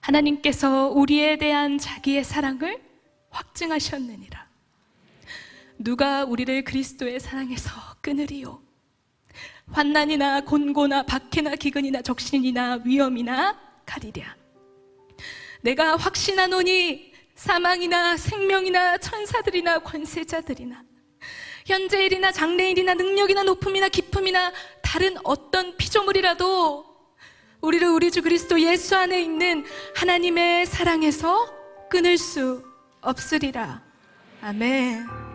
S1: 하나님께서 우리에 대한 자기의 사랑을 확증하셨느니라. 누가 우리를 그리스도의 사랑에서 끊으리요? 환난이나 곤고나 박해나 기근이나 적신이나 위험이나 가리랴. 내가 확신하노니 사망이나 생명이나 천사들이나 권세자들이나 현재일이나 장래일이나 능력이나 높음이나 깊음이나 다른 어떤 피조물이라도 우리를 우리 주 그리스도 예수 안에 있는 하나님의 사랑에서 끊을 수 없으리라. 아멘.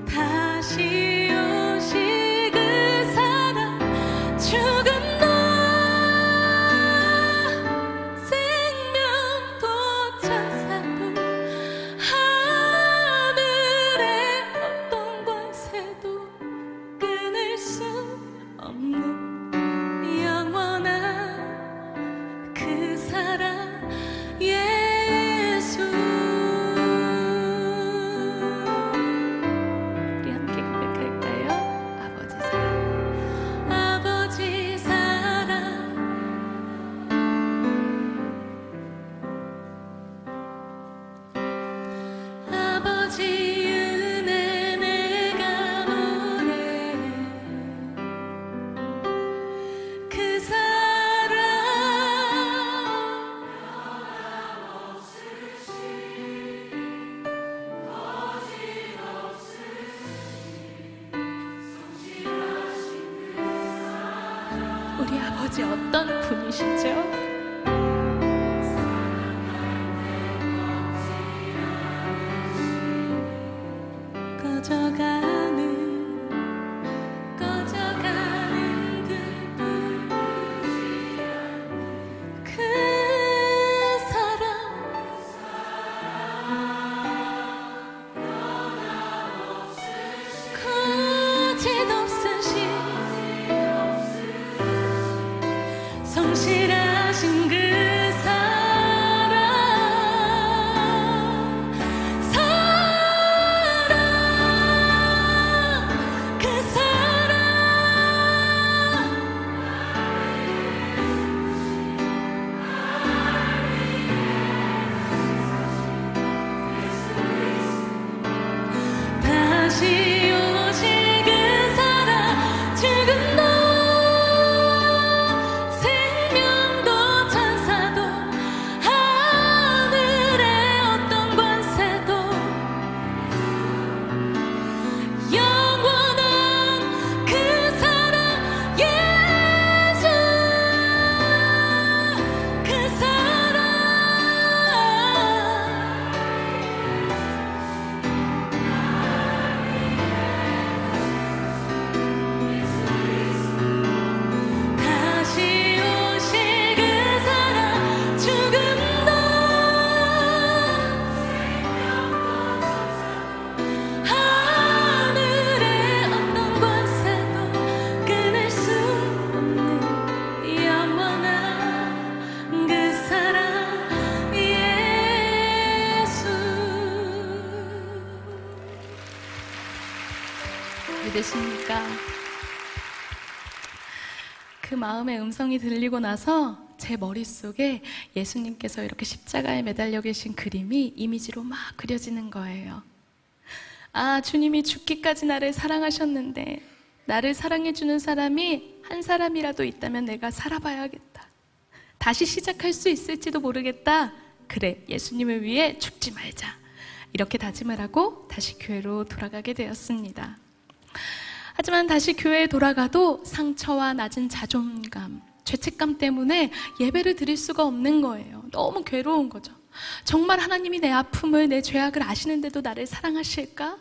S2: 다시 오시
S1: 아버지 어떤 분이시죠?
S2: 성실하신 그 다시 오실 그 사랑, 죽음도 생명도 천사도 하늘의 어떤 권세도 영원한 그 사랑, 예수 그 사랑 다시 오실 그 사랑, 죽음도 하늘의 어떤 권세도 끊을 수 없는 영원한 그 사랑, 예수.
S1: 믿으십니까? 그 마음의 음성이 들리고 나서 제 머릿속에 예수님께서 이렇게 십자가에 매달려 계신 그림이 이미지로 막 그려지는 거예요. 아, 주님이 죽기까지 나를 사랑하셨는데 나를 사랑해주는 사람이 한 사람이라도 있다면 내가 살아봐야겠다. 다시 시작할 수 있을지도 모르겠다. 그래, 예수님을 위해 죽지 말자. 이렇게 다짐을 하고 다시 교회로 돌아가게 되었습니다. 하지만 다시 교회에 돌아가도 상처와 낮은 자존감, 죄책감 때문에 예배를 드릴 수가 없는 거예요. 너무 괴로운 거죠. 정말 하나님이 내 아픔을, 내 죄악을 아시는데도 나를 사랑하실까?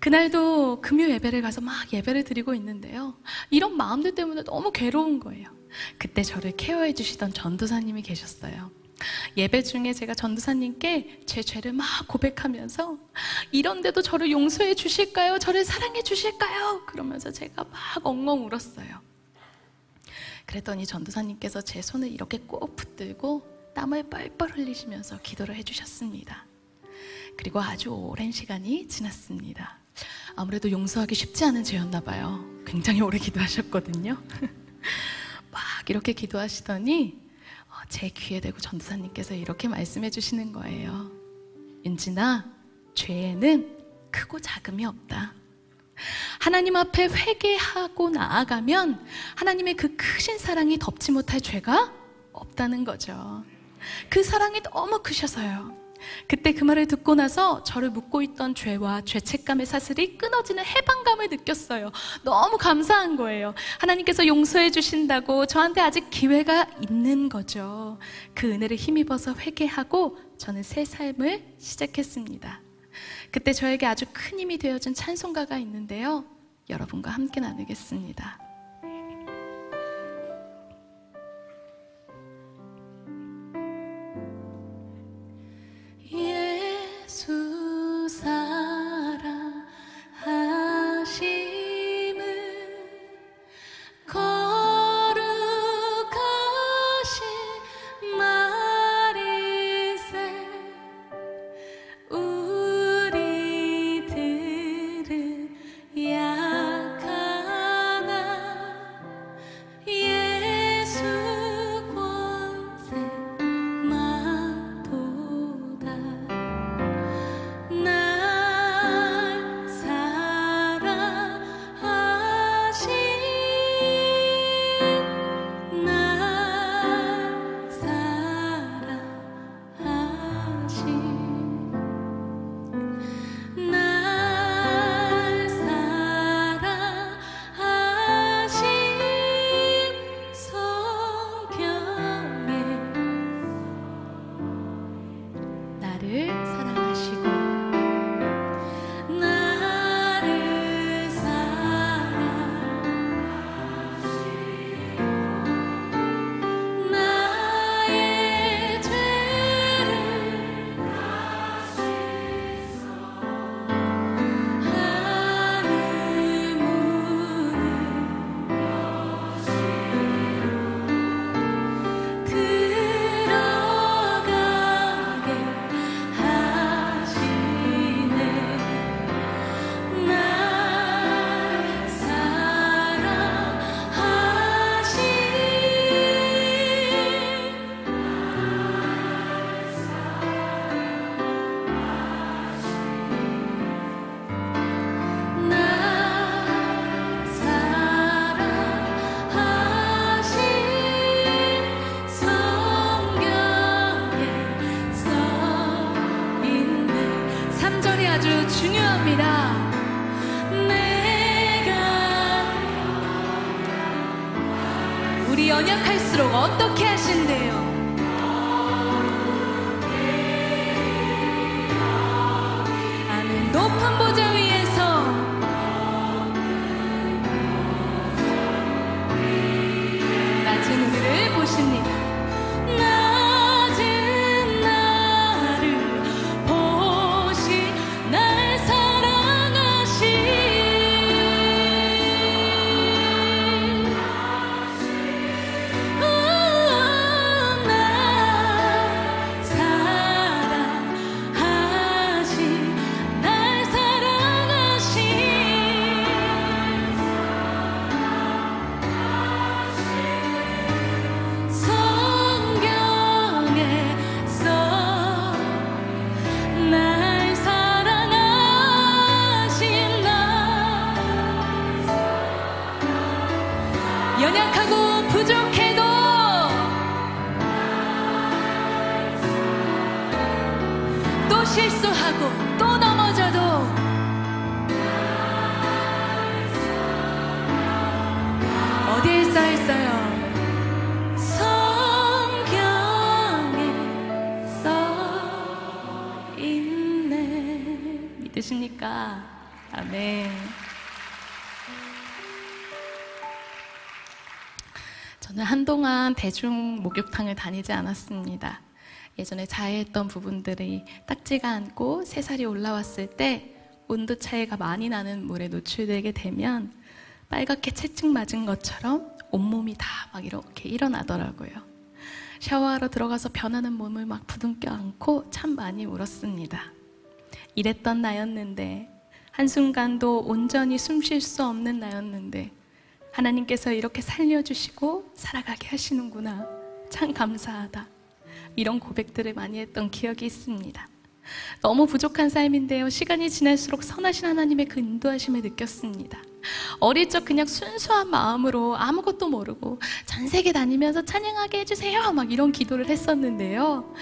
S1: 그날도 금요 예배를 가서 막 예배를 드리고 있는데요. 이런 마음들 때문에 너무 괴로운 거예요. 그때 저를 케어해 주시던 전도사님이 계셨어요. 예배 중에 제가 전도사님께 제 죄를 막 고백하면서 이런데도 저를 용서해 주실까요? 저를 사랑해 주실까요? 그러면서 제가 막 엉엉 울었어요. 그랬더니 전도사님께서 제 손을 이렇게 꼭 붙들고 땀을 뻘뻘 흘리시면서 기도를 해주셨습니다. 그리고 아주 오랜 시간이 지났습니다. 아무래도 용서하기 쉽지 않은 죄였나 봐요. 굉장히 오래 기도하셨거든요. 막 이렇게 기도하시더니 제 귀에 대고 전도사님께서 이렇게 말씀해 주시는 거예요. 윤진아, 죄에는 크고 작음이 없다. 하나님 앞에 회개하고 나아가면 하나님의 그 크신 사랑이 덮지 못할 죄가 없다는 거죠. 그 사랑이 너무 크셔서요. 그때 그 말을 듣고 나서 저를 묶고 있던 죄와 죄책감의 사슬이 끊어지는 해방감을 느꼈어요. 너무 감사한 거예요. 하나님께서 용서해 주신다고 저한테 아직 기회가 있는 거죠. 그 은혜를 힘입어서 회개하고 저는 새 삶을 시작했습니다. 그때 저에게 아주 큰 힘이 되어준 찬송가가 있는데요. 여러분과 함께 나누겠습니다.
S2: 예수 사랑하심은 거룩하신 말일세. 우리들은 약하나 고백합니다. 내가 우리 연약할수록 어떻게 하신대요? 아멘. 높은 보좌 위에서 낮은 우리를 보십니다. 낮은 나를 보시 날 사랑하시 날 사랑하시 성경에서 날 사랑하신 나 연약하고 부족해도 또 실수하고 또 넘어져도 어디에 써있어요? 성경에 써있네. 믿으십니까? 아멘.
S1: 저는 한동안 대중 목욕탕을 다니지 않았습니다. 예전에 자해했던 부분들이 딱지가 않고 새살이 올라왔을 때 온도 차이가 많이 나는 물에 노출되게 되면 빨갛게 채찍 맞은 것처럼 온몸이 다 막 이렇게 일어나더라고요. 샤워하러 들어가서 변하는 몸을 막 부둥켜 안고 참 많이 울었습니다. 이랬던 나였는데, 한순간도 온전히 숨 쉴 수 없는 나였는데 하나님께서 이렇게 살려주시고 살아가게 하시는구나, 참 감사하다, 이런 고백들을 많이 했던 기억이 있습니다. 너무 부족한 삶인데요, 시간이 지날수록 선하신 하나님의 그 인도하심을 느꼈습니다. 어릴 적 그냥 순수한 마음으로 아무것도 모르고 전 세계 다니면서 찬양하게 해주세요 막 이런 기도를 했었는데요,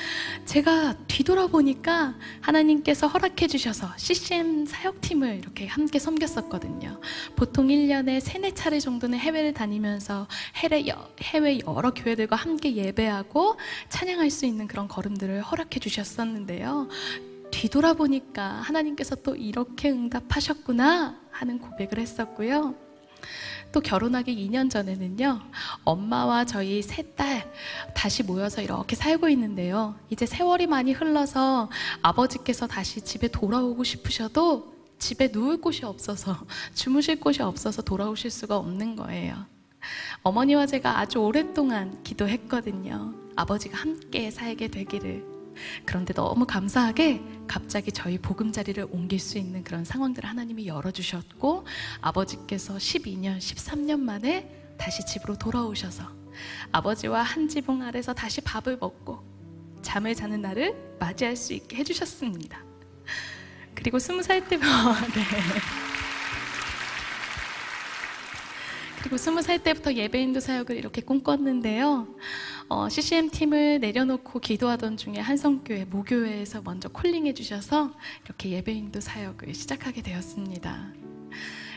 S1: 제가 뒤돌아보니까 하나님께서 허락해 주셔서 CCM 사역팀을 이렇게 함께 섬겼었거든요. 보통 1년에 3-4차례 정도는 해외를 다니면서 해외 여러 교회들과 함께 예배하고 찬양할 수 있는 그런 걸음들을 허락해 주셨었는데요, 뒤돌아보니까 하나님께서 또 이렇게 응답하셨구나 하는 고백을 했었고요. 또 결혼하기 2년 전에는요, 엄마와 저희 3딸 다시 모여서 이렇게 살고 있는데요, 이제 세월이 많이 흘러서 아버지께서 다시 집에 돌아오고 싶으셔도 집에 누울 곳이 없어서, 주무실 곳이 없어서 돌아오실 수가 없는 거예요. 어머니와 제가 아주 오랫동안 기도했거든요. 아버지가 함께 살게 되기를. 그런데 너무 감사하게 갑자기 저희 보금자리를 옮길 수 있는 그런 상황들을 하나님이 열어주셨고, 아버지께서 12년, 13년 만에 다시 집으로 돌아오셔서 아버지와 한 지붕 아래서 다시 밥을 먹고 잠을 자는 날을 맞이할 수 있게 해주셨습니다. 그리고 20살 때부터 그리고 20살 때부터 예배인도 사역을 이렇게 꿈꿨는데요, CCM팀을 내려놓고 기도하던 중에 한성교회 모교회에서 먼저 콜링해 주셔서 이렇게 예배인도 사역을 시작하게 되었습니다.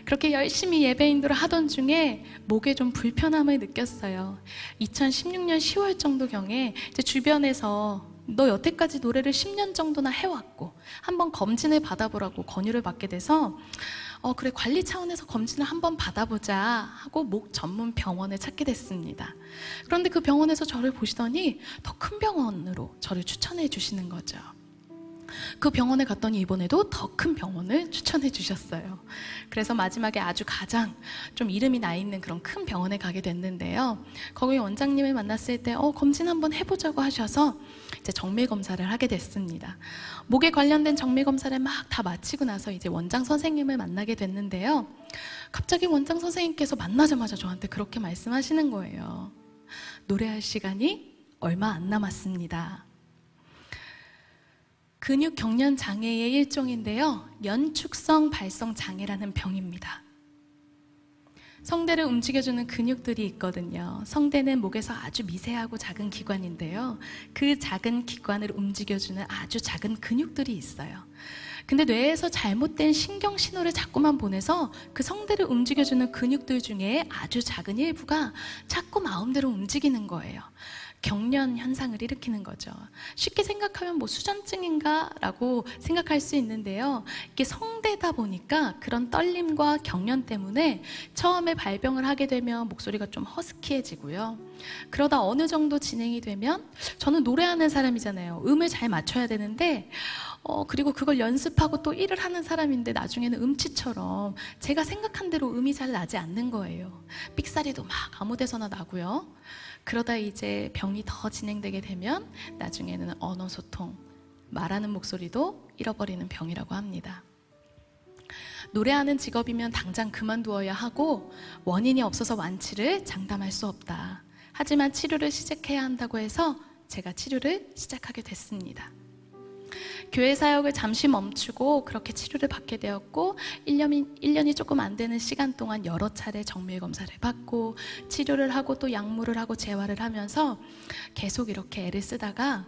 S1: 그렇게 열심히 예배인도를 하던 중에 목에 좀 불편함을 느꼈어요. 2016년 10월 정도경에 이제 주변에서 너 여태까지 노래를 10년 정도나 해왔고 한번 검진을 받아보라고 권유를 받게 돼서 그래, 관리 차원에서 검진을 한번 받아보자 하고 목 전문 병원을 찾게 됐습니다. 그런데 그 병원에서 저를 보시더니 더 큰 병원으로 저를 추천해 주시는 거죠. 그 병원에 갔더니 이번에도 더 큰 병원을 추천해 주셨어요. 그래서 마지막에 아주 가장 좀 이름이 나 있는 그런 큰 병원에 가게 됐는데요, 거기 원장님을 만났을 때 검진 한번 해보자고 하셔서 이제 정밀 검사를 하게 됐습니다. 목에 관련된 정밀 검사를 막 다 마치고 나서 이제 원장 선생님을 만나게 됐는데요, 갑자기 원장 선생님께서 만나자마자 저한테 그렇게 말씀하시는 거예요. 노래할 시간이 얼마 안 남았습니다. 근육 경련 장애의 일종인데요, 연축성 발성 장애라는 병입니다. 성대를 움직여주는 근육들이 있거든요. 성대는 목에서 아주 미세하고 작은 기관인데요, 그 작은 기관을 움직여주는 아주 작은 근육들이 있어요. 근데 뇌에서 잘못된 신경 신호를 자꾸만 보내서 그 성대를 움직여주는 근육들 중에 아주 작은 일부가 자꾸 마음대로 움직이는 거예요. 경련 현상을 일으키는 거죠. 쉽게 생각하면 뭐 수전증인가 라고 생각할 수 있는데요. 이게 성대다 보니까 그런 떨림과 경련 때문에 처음에 발병을 하게 되면 목소리가 좀 허스키해지고요. 그러다 어느 정도 진행이 되면, 저는 노래하는 사람이잖아요. 음을 잘 맞춰야 되는데 그리고 그걸 연습하고 또 일을 하는 사람인데 나중에는 음치처럼 제가 생각한 대로 음이 잘 나지 않는 거예요. 삑사리도 막 아무 데서나 나고요. 그러다 이제 병이 더 진행되게 되면 나중에는 언어소통, 말하는 목소리도 잃어버리는 병이라고 합니다. 노래하는 직업이면 당장 그만두어야 하고 원인이 없어서 완치를 장담할 수 없다. 하지만 치료를 시작해야 한다고 해서 제가 치료를 시작하게 됐습니다. 교회 사역을 잠시 멈추고 그렇게 치료를 받게 되었고 1년이 조금 안 되는 시간 동안 여러 차례 정밀 검사를 받고 치료를 하고 또 약물을 하고 재활을 하면서 계속 이렇게 애를 쓰다가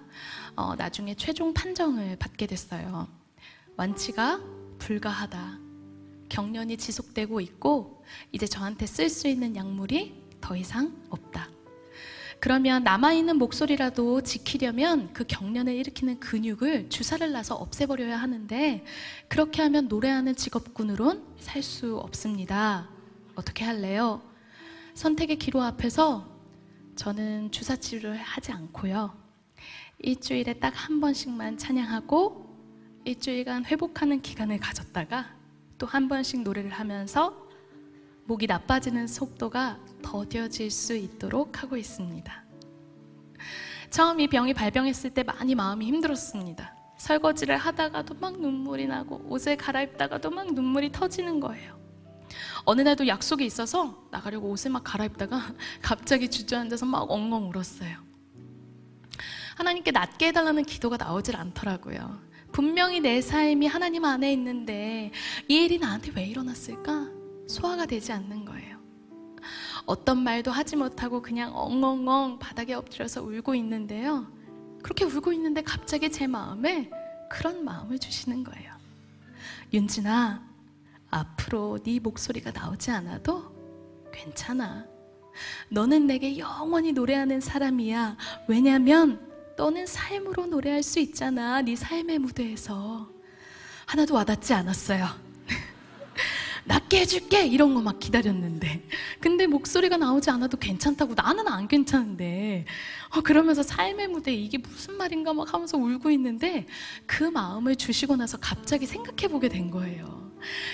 S1: 나중에 최종 판정을 받게 됐어요. 완치가 불가하다. 경련이 지속되고 있고 이제 저한테 쓸 수 있는 약물이 더 이상 없다. 그러면 남아있는 목소리라도 지키려면 그 경련을 일으키는 근육을 주사를 놔서 없애버려야 하는데 그렇게 하면 노래하는 직업군으론 살 수 없습니다. 어떻게 할래요? 선택의 기로 앞에서 저는 주사 치료를 하지 않고요. 일주일에 딱 한 번씩만 찬양하고 일주일간 회복하는 기간을 가졌다가 또 한 번씩 노래를 하면서 목이 나빠지는 속도가 더뎌질 수 있도록 하고 있습니다. 처음 이 병이 발병했을 때 많이 마음이 힘들었습니다. 설거지를 하다가도 막 눈물이 나고 옷을 갈아입다가도 막 눈물이 터지는 거예요. 어느 날도 약속이 있어서 나가려고 옷을 막 갈아입다가 갑자기 주저앉아서 막 엉엉 울었어요. 하나님께 낫게 해달라는 기도가 나오질 않더라고요. 분명히 내 삶이 하나님 안에 있는데 이 일이 나한테 왜 일어났을까? 소화가 되지 않는 거예요. 어떤 말도 하지 못하고 그냥 엉엉엉 바닥에 엎드려서 울고 있는데요. 그렇게 울고 있는데 갑자기 제 마음에 그런 마음을 주시는 거예요. 윤진아, 앞으로 네 목소리가 나오지 않아도 괜찮아. 너는 내게 영원히 노래하는 사람이야. 왜냐면 너는 삶으로 노래할 수 있잖아. 네 삶의 무대에서. 하나도 와닿지 않았어요. 낫게 해줄게 이런 거 막 기다렸는데 근데 목소리가 나오지 않아도 괜찮다고 나는 안 괜찮은데 그러면서 삶의 무대 이게 무슨 말인가 막 하면서 울고 있는데 그 마음을 주시고 나서 갑자기 생각해 보게 된 거예요.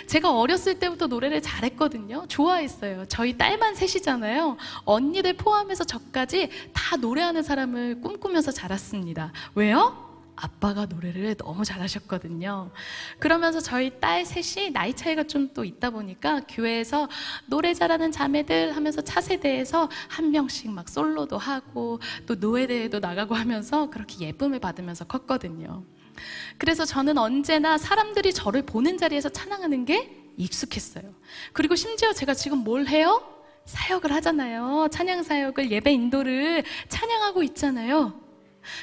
S1: 제가 어렸을 때부터 노래를 잘했거든요. 좋아했어요. 저희 딸만 셋이잖아요. 언니들 포함해서 저까지 다 노래하는 사람을 꿈꾸면서 자랐습니다. 왜요? 아빠가 노래를 너무 잘하셨거든요. 그러면서 저희 딸 셋이 나이 차이가 좀 또 있다 보니까 교회에서 노래 잘하는 자매들 하면서 차세대에서 한 명씩 막 솔로도 하고 또 노예대회도 나가고 하면서 그렇게 예쁨을 받으면서 컸거든요. 그래서 저는 언제나 사람들이 저를 보는 자리에서 찬양하는 게 익숙했어요. 그리고 심지어 제가 지금 뭘 해요? 사역을 하잖아요. 찬양 사역을, 예배 인도를 찬양하고 있잖아요.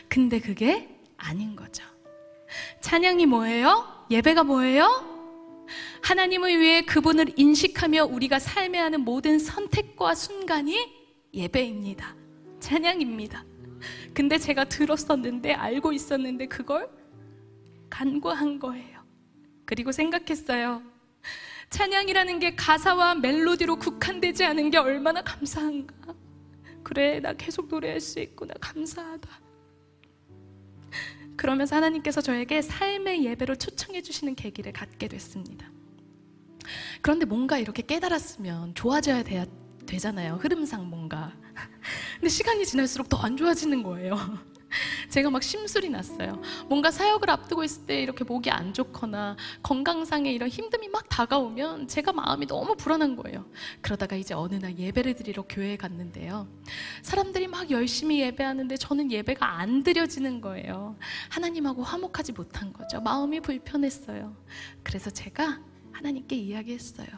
S1: 근데 그게 아닌 거죠. 찬양이 뭐예요? 예배가 뭐예요? 하나님을 위해 그분을 인식하며 우리가 삶에 하는 모든 선택과 순간이 예배입니다. 찬양입니다. 근데 제가 들었었는데 알고 있었는데 그걸 간과한 거예요. 그리고 생각했어요. 찬양이라는 게 가사와 멜로디로 국한되지 않은 게 얼마나 감사한가. 그래, 나 계속 노래할 수 있구나. 감사하다. 그러면서 하나님께서 저에게 삶의 예배로 초청해 주시는 계기를 갖게 됐습니다. 그런데 뭔가 이렇게 깨달았으면 좋아져야 되잖아요. 흐름상 뭔가. 근데 시간이 지날수록 더 안 좋아지는 거예요. 제가 막 심술이 났어요. 뭔가 사역을 앞두고 있을 때 이렇게 목이 안 좋거나 건강상의 이런 힘듦이 막 다가오면 제가 마음이 너무 불안한 거예요. 그러다가 이제 어느 날 예배를 드리러 교회에 갔는데요. 사람들이 막 열심히 예배하는데 저는 예배가 안 드려지는 거예요. 하나님하고 화목하지 못한 거죠. 마음이 불편했어요. 그래서 제가 하나님께 이야기했어요.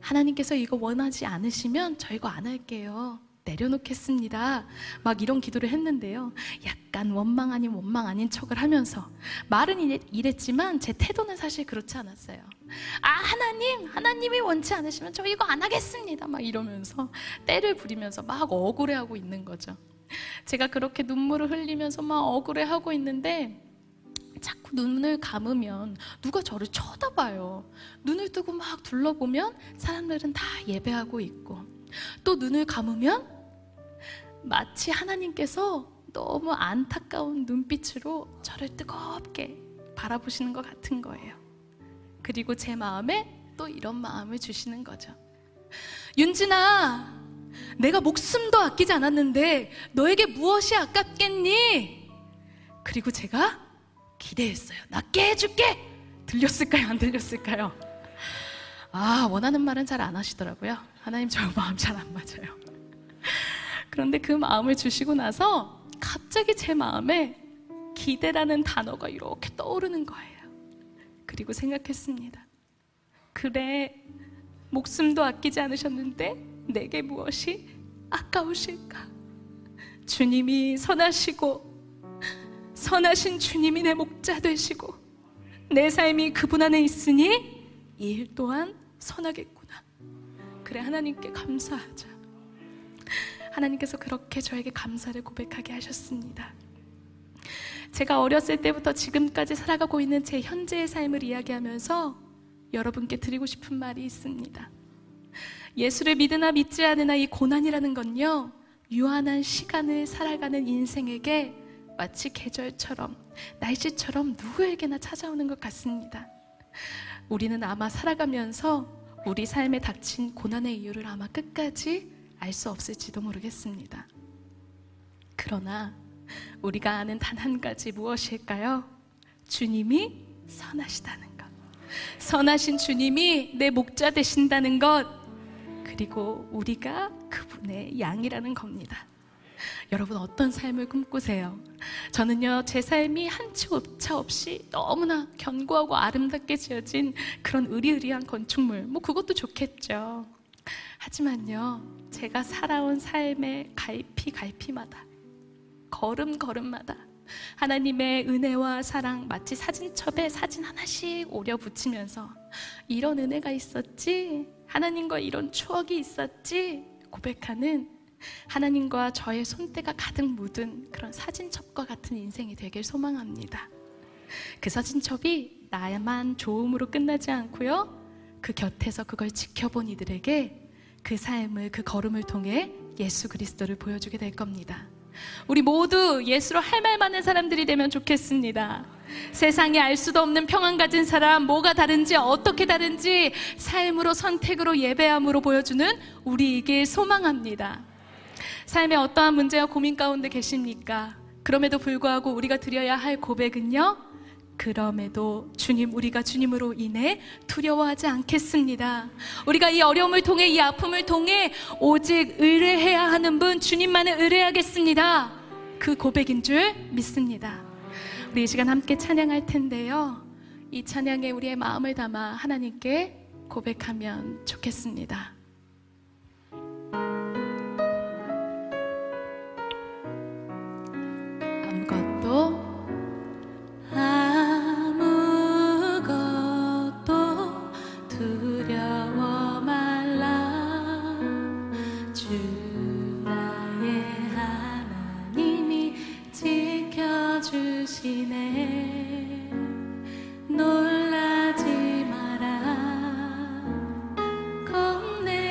S1: 하나님께서 이거 원하지 않으시면 저 이거 안 할게요. 내려놓겠습니다. 막 이런 기도를 했는데요. 약간 원망 아닌 원망 아닌 척을 하면서 말은 이랬지만 제 태도는 사실 그렇지 않았어요. 아, 하나님이 원치 않으시면 저 이거 안 하겠습니다. 막 이러면서 때를 부리면서 막 억울해하고 있는 거죠. 제가 그렇게 눈물을 흘리면서 막 억울해하고 있는데 자꾸 눈을 감으면 누가 저를 쳐다봐요. 눈을 뜨고 막 둘러보면 사람들은 다 예배하고 있고, 또 눈을 감으면 마치 하나님께서 너무 안타까운 눈빛으로 저를 뜨겁게 바라보시는 것 같은 거예요. 그리고 제 마음에 또 이런 마음을 주시는 거죠. 윤진아, 내가 목숨도 아끼지 않았는데 너에게 무엇이 아깝겠니? 그리고 제가 기대했어요. 낫게 해줄게! 들렸을까요? 안 들렸을까요? 아, 원하는 말은 잘 안 하시더라고요. 하나님 저 마음 잘 안 맞아요. 그런데 그 마음을 주시고 나서 갑자기 제 마음에 기대라는 단어가 이렇게 떠오르는 거예요. 그리고 생각했습니다. 그래, 목숨도 아끼지 않으셨는데 내게 무엇이 아까우실까? 주님이 선하시고 선하신 주님이 내 목자 되시고 내 삶이 그분 안에 있으니 이 일 또한 선하겠구나. 그래, 하나님께 감사하자. 하나님께서 그렇게 저에게 감사를 고백하게 하셨습니다. 제가 어렸을 때부터 지금까지 살아가고 있는 제 현재의 삶을 이야기하면서 여러분께 드리고 싶은 말이 있습니다. 예수를 믿으나 믿지 않으나 이 고난이라는 건요, 유한한 시간을 살아가는 인생에게 마치 계절처럼, 날씨처럼 누구에게나 찾아오는 것 같습니다. 우리는 아마 살아가면서 우리 삶에 닥친 고난의 이유를 아마 끝까지 알 수 없을지도 모르겠습니다. 그러나 우리가 아는 단 한 가지 무엇일까요? 주님이 선하시다는 것, 선하신 주님이 내 목자 되신다는 것, 그리고 우리가 그분의 양이라는 겁니다. 여러분, 어떤 삶을 꿈꾸세요? 저는요, 제 삶이 한 치 오차 없이 너무나 견고하고 아름답게 지어진 그런 으리으리한 건축물, 뭐 그것도 좋겠죠. 하지만요, 제가 살아온 삶의 갈피마다, 걸음걸음마다 하나님의 은혜와 사랑, 마치 사진첩에 사진 하나씩 오려 붙이면서 이런 은혜가 있었지, 하나님과 이런 추억이 있었지 고백하는, 하나님과 저의 손때가 가득 묻은 그런 사진첩과 같은 인생이 되길 소망합니다. 그 사진첩이 나만 좋음으로 끝나지 않고요, 그 곁에서 그걸 지켜본 이들에게 그 삶을, 그 걸음을 통해 예수 그리스도를 보여주게 될 겁니다. 우리 모두 예수로 할 말 많은 사람들이 되면 좋겠습니다. 세상에 알 수도 없는 평안 가진 사람, 뭐가 다른지, 어떻게 다른지 삶으로, 선택으로, 예배함으로 보여주는 우리이길 소망합니다. 삶의 어떠한 문제와 고민 가운데 계십니까? 그럼에도 불구하고 우리가 드려야 할 고백은요, 그럼에도 주님, 우리가 주님으로 인해 두려워하지 않겠습니다. 우리가 이 어려움을 통해, 이 아픔을 통해 오직 의뢰해야 하는 분, 주님만을 의뢰하겠습니다. 그 고백인 줄 믿습니다. 우리 이 시간 함께 찬양할 텐데요, 이 찬양에 우리의 마음을 담아 하나님께 고백하면 좋겠습니다.
S2: 아무것도 두려워 말라. 주 나의 하나님이 지켜주시네. 놀라지 마라. 겁내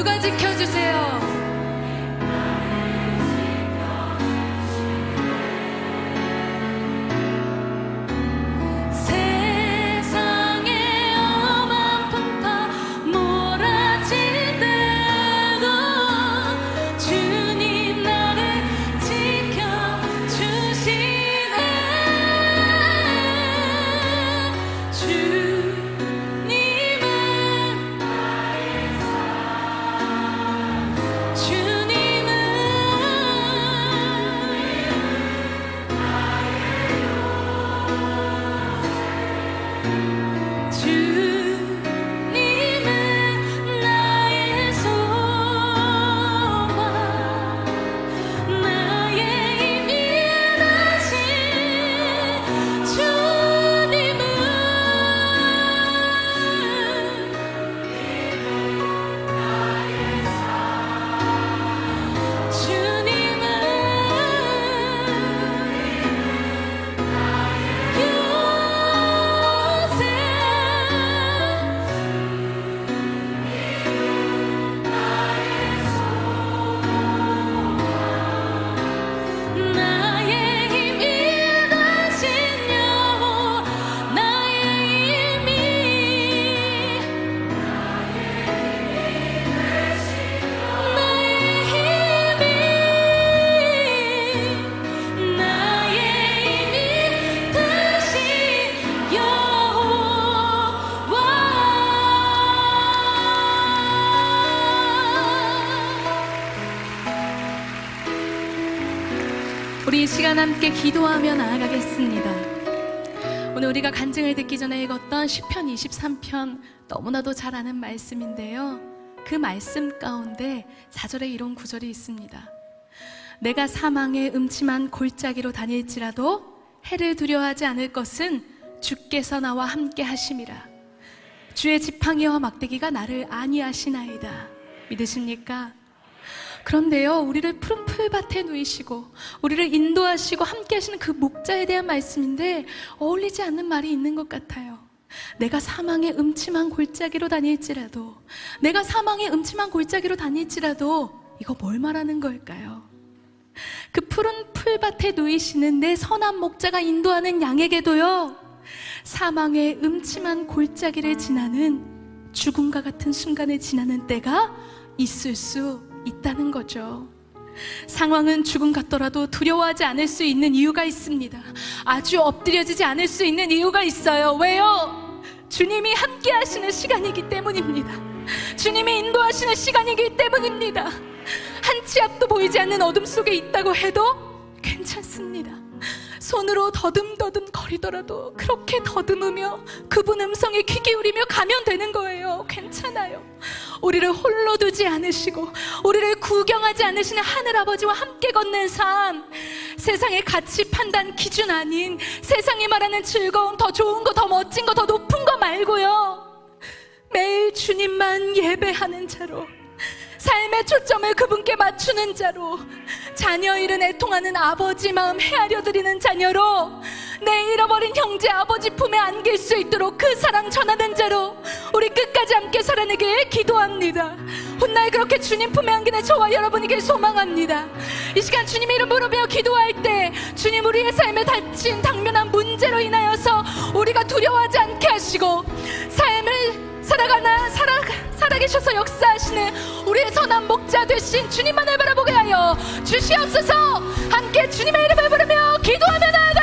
S2: 누가 지켜주세요? 우리 이 시간 함께 기도하며 나아가겠습니다. 오늘 우리가 간증을 듣기 전에 읽었던 시편 23편 너무나도 잘 아는 말씀인데요, 그 말씀 가운데 4절에 이런 구절이 있습니다. 내가 사망의 음침한 골짜기로 다닐지라도 해를 두려워하지 않을 것은 주께서 나와 함께 하심이라. 주의 지팡이와 막대기가 나를 안위하시나이다. 믿으십니까? 그런데요, 우리를 푸른 풀밭에 누이시고 우리를 인도하시고 함께 하시는 그 목자에 대한 말씀인데 어울리지 않는 말이 있는 것 같아요. 내가 사망의 음침한 골짜기로 다닐지라도, 내가 사망의 음침한 골짜기로 다닐지라도, 이거 뭘 말하는 걸까요? 그 푸른 풀밭에 누이시는 내 선한 목자가 인도하는 양에게도요, 사망의 음침한 골짜기를 지나는, 죽음과 같은 순간을 지나는 때가 있을 수 있다는 거죠. 상황은 죽음 같더라도 두려워하지 않을 수 있는 이유가 있습니다. 아주 엎드려지지 않을 수 있는 이유가 있어요. 왜요? 주님이 함께 하시는 시간이기 때문입니다. 주님이 인도하시는 시간이기 때문입니다. 한 치 앞도 보이지 않는 어둠 속에 있다고 해도 괜찮습니다. 손으로 더듬더듬 거리더라도 그렇게 더듬으며 그분 음성에 귀 기울이며 가면 되는 거예요. 괜찮아요. 우리를 홀로 두지 않으시고 우리를 구경하지 않으시는 하늘아버지와 함께 걷는 삶, 세상의 가치 판단 기준 아닌 세상이 말하는 즐거움, 더 좋은 거, 더 멋진 거, 더 높은 거 말고요, 매일 주님만 예배하는 자로, 삶의 초점을 그분께 맞추는 자로, 자녀 일은 애통하는 아버지 마음 헤아려 드리는 자녀로, 내 잃어버린 형제 아버지 품에 안길 수 있도록 그 사랑 전하는 자로 우리 끝까지 함께 살아내길 기도합니다. 훗날 그렇게 주님 품에 안기는 저와 여러분이길 소망합니다. 이 시간 주님 이름 부르며 기도할 때 주님 우리의 삶에 닥친 당면한 문제로 인하여서 우리가 두려워하지 않게 하시고 삶을 살아계셔서 역사하시는 우리의 선한 목자 되신 주님만을 바라보게 하여 주시옵소서. 함께 주님의 이름을 부르며 기도하며 나아가겠습니다.